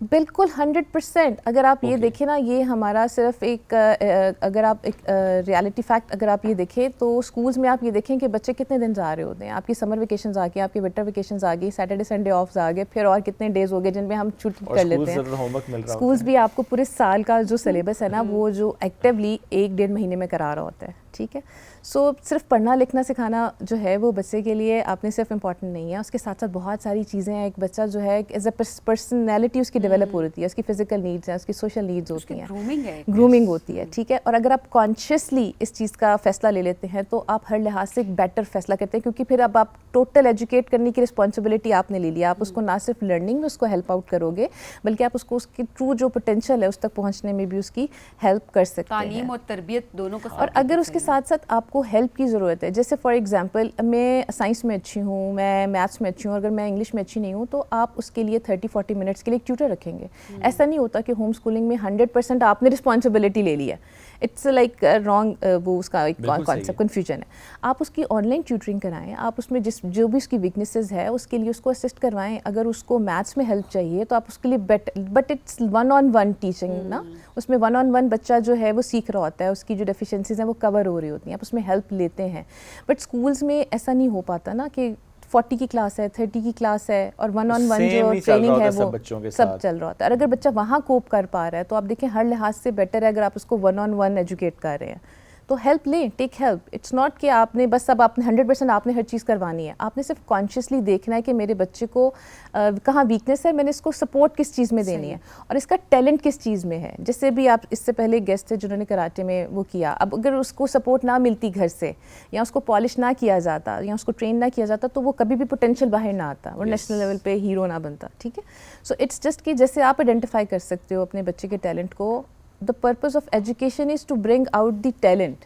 S6: بالکل 100%. اگر آپ یہ دیکھیں نا, یہ ہمارا صرف ایک اگر آپ ایک ریالٹی فیکٹ اگر آپ یہ دیکھیں تو اسکولز میں آپ یہ دیکھیں کہ بچے کتنے دن جا رہے ہوتے ہیں. آپ کی سمر ویکیشنز آ گئی, آپ کی ونٹر ویکیشنز آ گئی, سیٹرڈے سنڈے آفز آ گئے, پھر اور کتنے ڈیز ہو گئے جن میں ہم چھٹی کر لیتے ہیں. اسکولز بھی آپ کو پورے سال کا جو سلیبس ہے نا وہ جو ایکٹیولی 1-1.5 مہینے میں کرا رہا ہوتا ہے. ٹھیک ہے, سو صرف پڑھنا لکھنا سکھانا جو ہے وہ بچے کے لیے آپ نے صرف امپورٹنٹ نہیں ہے, اس کے ساتھ ساتھ بہت ساری چیزیں ہیں. ایک بچہ جو ہے ایز اے پرسنالٹی اس کی ڈیولپ ہوتی ہے, اس کی فزیکل نیڈس ہیں, اس کی سوشل نیڈس ہوتی ہیں, گرومنگ ہوتی ہے. ٹھیک ہے, اور اگر آپ کانشیسلی اس چیز کا فیصلہ لے لیتے ہیں تو آپ ہر لحاظ سے ایک بیٹر فیصلہ کرتے ہیں, کیونکہ پھر اب آپ ٹوٹل ایجوکیٹ کرنے کی رسپانسبلٹی آپ نے لے لیا. آپ اس کو نہ صرف لرننگ میں اس کو ہیلپ آؤٹ کرو گے بلکہ آپ اس کو اس کی ٹرو جو پوٹینشیل ہے اس تک پہنچنے میں بھی اس کی ہیلپ کر سکتے ہیں.
S3: تعلیم اور تربیت دونوں کو.
S6: اور اگر اس کے ساتھ ساتھ آپ کو ہیلپ کی ضرورت ہے, جیسے فار ایگزامپل میں سائنس میں اچھی ہوں, میں میتھس میں اچھی ہوں, اگر میں انگلش میں اچھی نہیں ہوں تو آپ اس کے لیے 30-40 منٹس کے لیے ایک ٹیوٹر رکھیں گے. ایسا نہیں ہوتا کہ ہوم اسکولنگ میں 100% آپ نے رسپانسبلٹی لے لی ہے. اٹس لائک رانگ, وہ اس کا ایک کانسیپٹ کنفیوژن ہے. آپ اس کی آن لائن ٹیوٹرنگ کرائیں, آپ اس میں جو بھی اس کی ویکنیسز ہے اس کے لیے اس کو اسسٹ کروائیں. اگر اس کو میتھس میں ہیلپ چاہیے تو آپ اس کے لیے بٹ اٹس 1-on-1 ٹیچنگ نا, اس میں 1-on-1 بچہ جو ہے وہ سیکھ رہا ہوتا ہے, اس کی جو ڈیفیشنسیز ہیں وہ کور ہو رہی ہوتی ہیں, آپ اس میں ہیلپ لیتے ہیں. بٹ اسکولز میں ایسا نہیں ہو پاتا نا کہ 40 کی کلاس ہے, 30 کی کلاس ہے اور 1-on-1 جو ٹریننگ ہے وہ سب چل رہا ہوتا ہے. اور اگر بچہ وہاں کوپ کر پا رہا ہے تو آپ دیکھیں ہر لحاظ سے بیٹر ہے اگر آپ اس کو 1-on-1 ایجوکیٹ کر رہے ہیں تو ہیلپ لیں, ٹیک ہیلپ. اٹس ناٹ کہ آپ نے بس اب آپ نے 100% آپ نے ہر چیز کروانی ہے. آپ نے صرف کانشیسلی دیکھنا ہے کہ میرے بچے کو کہاں ویکنیس ہے, میں نے اس کو سپورٹ کس چیز میں دینی ہے اور اس کا ٹیلنٹ کس چیز میں ہے. جیسے بھی آپ اس سے پہلے گیسٹ تھے جنہوں نے کراٹے میں وہ کیا, اب اگر اس کو سپورٹ نہ ملتی گھر سے یا اس کو پالش نہ کیا جاتا یا اس کو ٹرین نہ کیا جاتا تو وہ کبھی بھی پوٹینشیل باہر نہ آتا, وہ نیشنل لیول پہ ہیرو نہ بنتا. ٹھیک ہے, سو اٹس جسٹ کہ جیسے آپ آئیڈینٹیفائی کر سکتے ہو اپنے بچے کے ٹیلنٹ کو. The purpose of education is to bring out the talent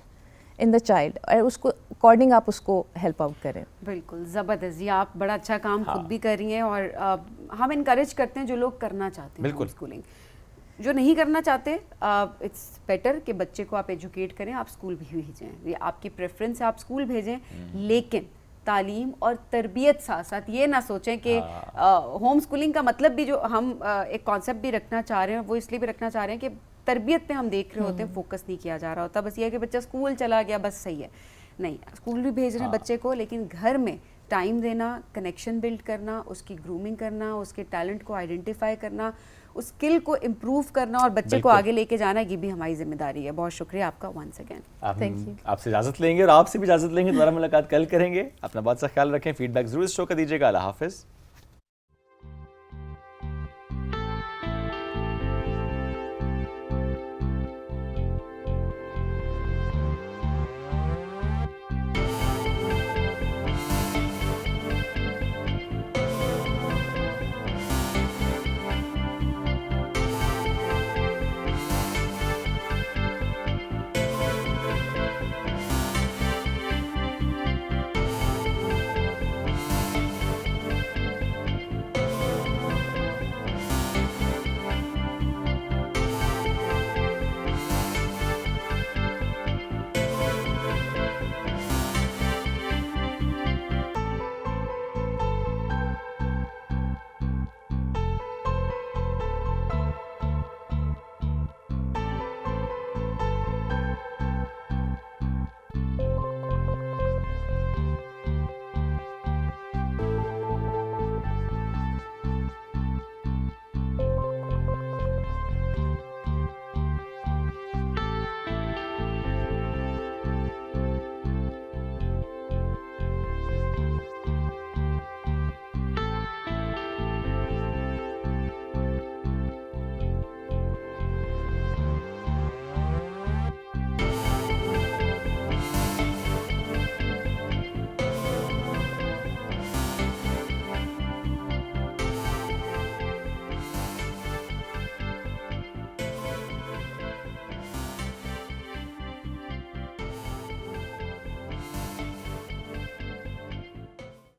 S6: in the child اور اس کو اکارڈنگ آپ اس کو ہیلپ آؤٹ کریں.
S3: بالکل زبردست جی, آپ بڑا اچھا کام خود بھی کر رہی ہیں اور ہم انکریج کرتے ہیں جو لوگ کرنا چاہتے ہیں ہوم اسکولنگ. جو نہیں کرنا چاہتے اٹس بیٹر کہ بچے کو آپ ایجوکیٹ کریں, آپ اسکول بھی بھیجیں, یہ آپ کی پریفرنس ہے, آپ اسکول بھیجیں, لیکن تعلیم اور تربیت ساتھ ساتھ یہ نہ سوچیں کہ ہوم اسکولنگ کا مطلب بھی جو ہم ایک کانسیپٹ بھی رکھنا چاہ رہے ہیں وہ اس لیے بھی رکھنا چاہ رہے ہیں کہ تربیت پہ ہم دیکھ رہے ہوتے ہیں, فوکس نہیں کیا جا رہا ہوتا. بس یہ ہے کہ بچہ اسکول چلا گیا بس صحیح ہے, نہیں, اسکول بھی بھیج رہے ہیں بچے کو, لیکن گھر میں ٹائم دینا, کنیکشن بلڈ کرنا, اس کی گرومنگ کرنا, اس کے ٹیلنٹ کو آئیڈینٹیفائی کرنا, اس اسکل کو امپروو کرنا اور بچے کو آگے لے کے جانا, یہ بھی ہماری ذمہ داری ہے. بہت شکریہ آپ کا ونس اگین.
S6: Thank you.
S1: آپ سے اجازت لیں گے اور آپ سے بھی اجازت لیں گے, دوبارہ ملاقات کل کریں گے. اپنا بہت سا خیال رکھیں, فیڈ بیک ضرور اس شو کا دیجیے گا. اللہ حافظ.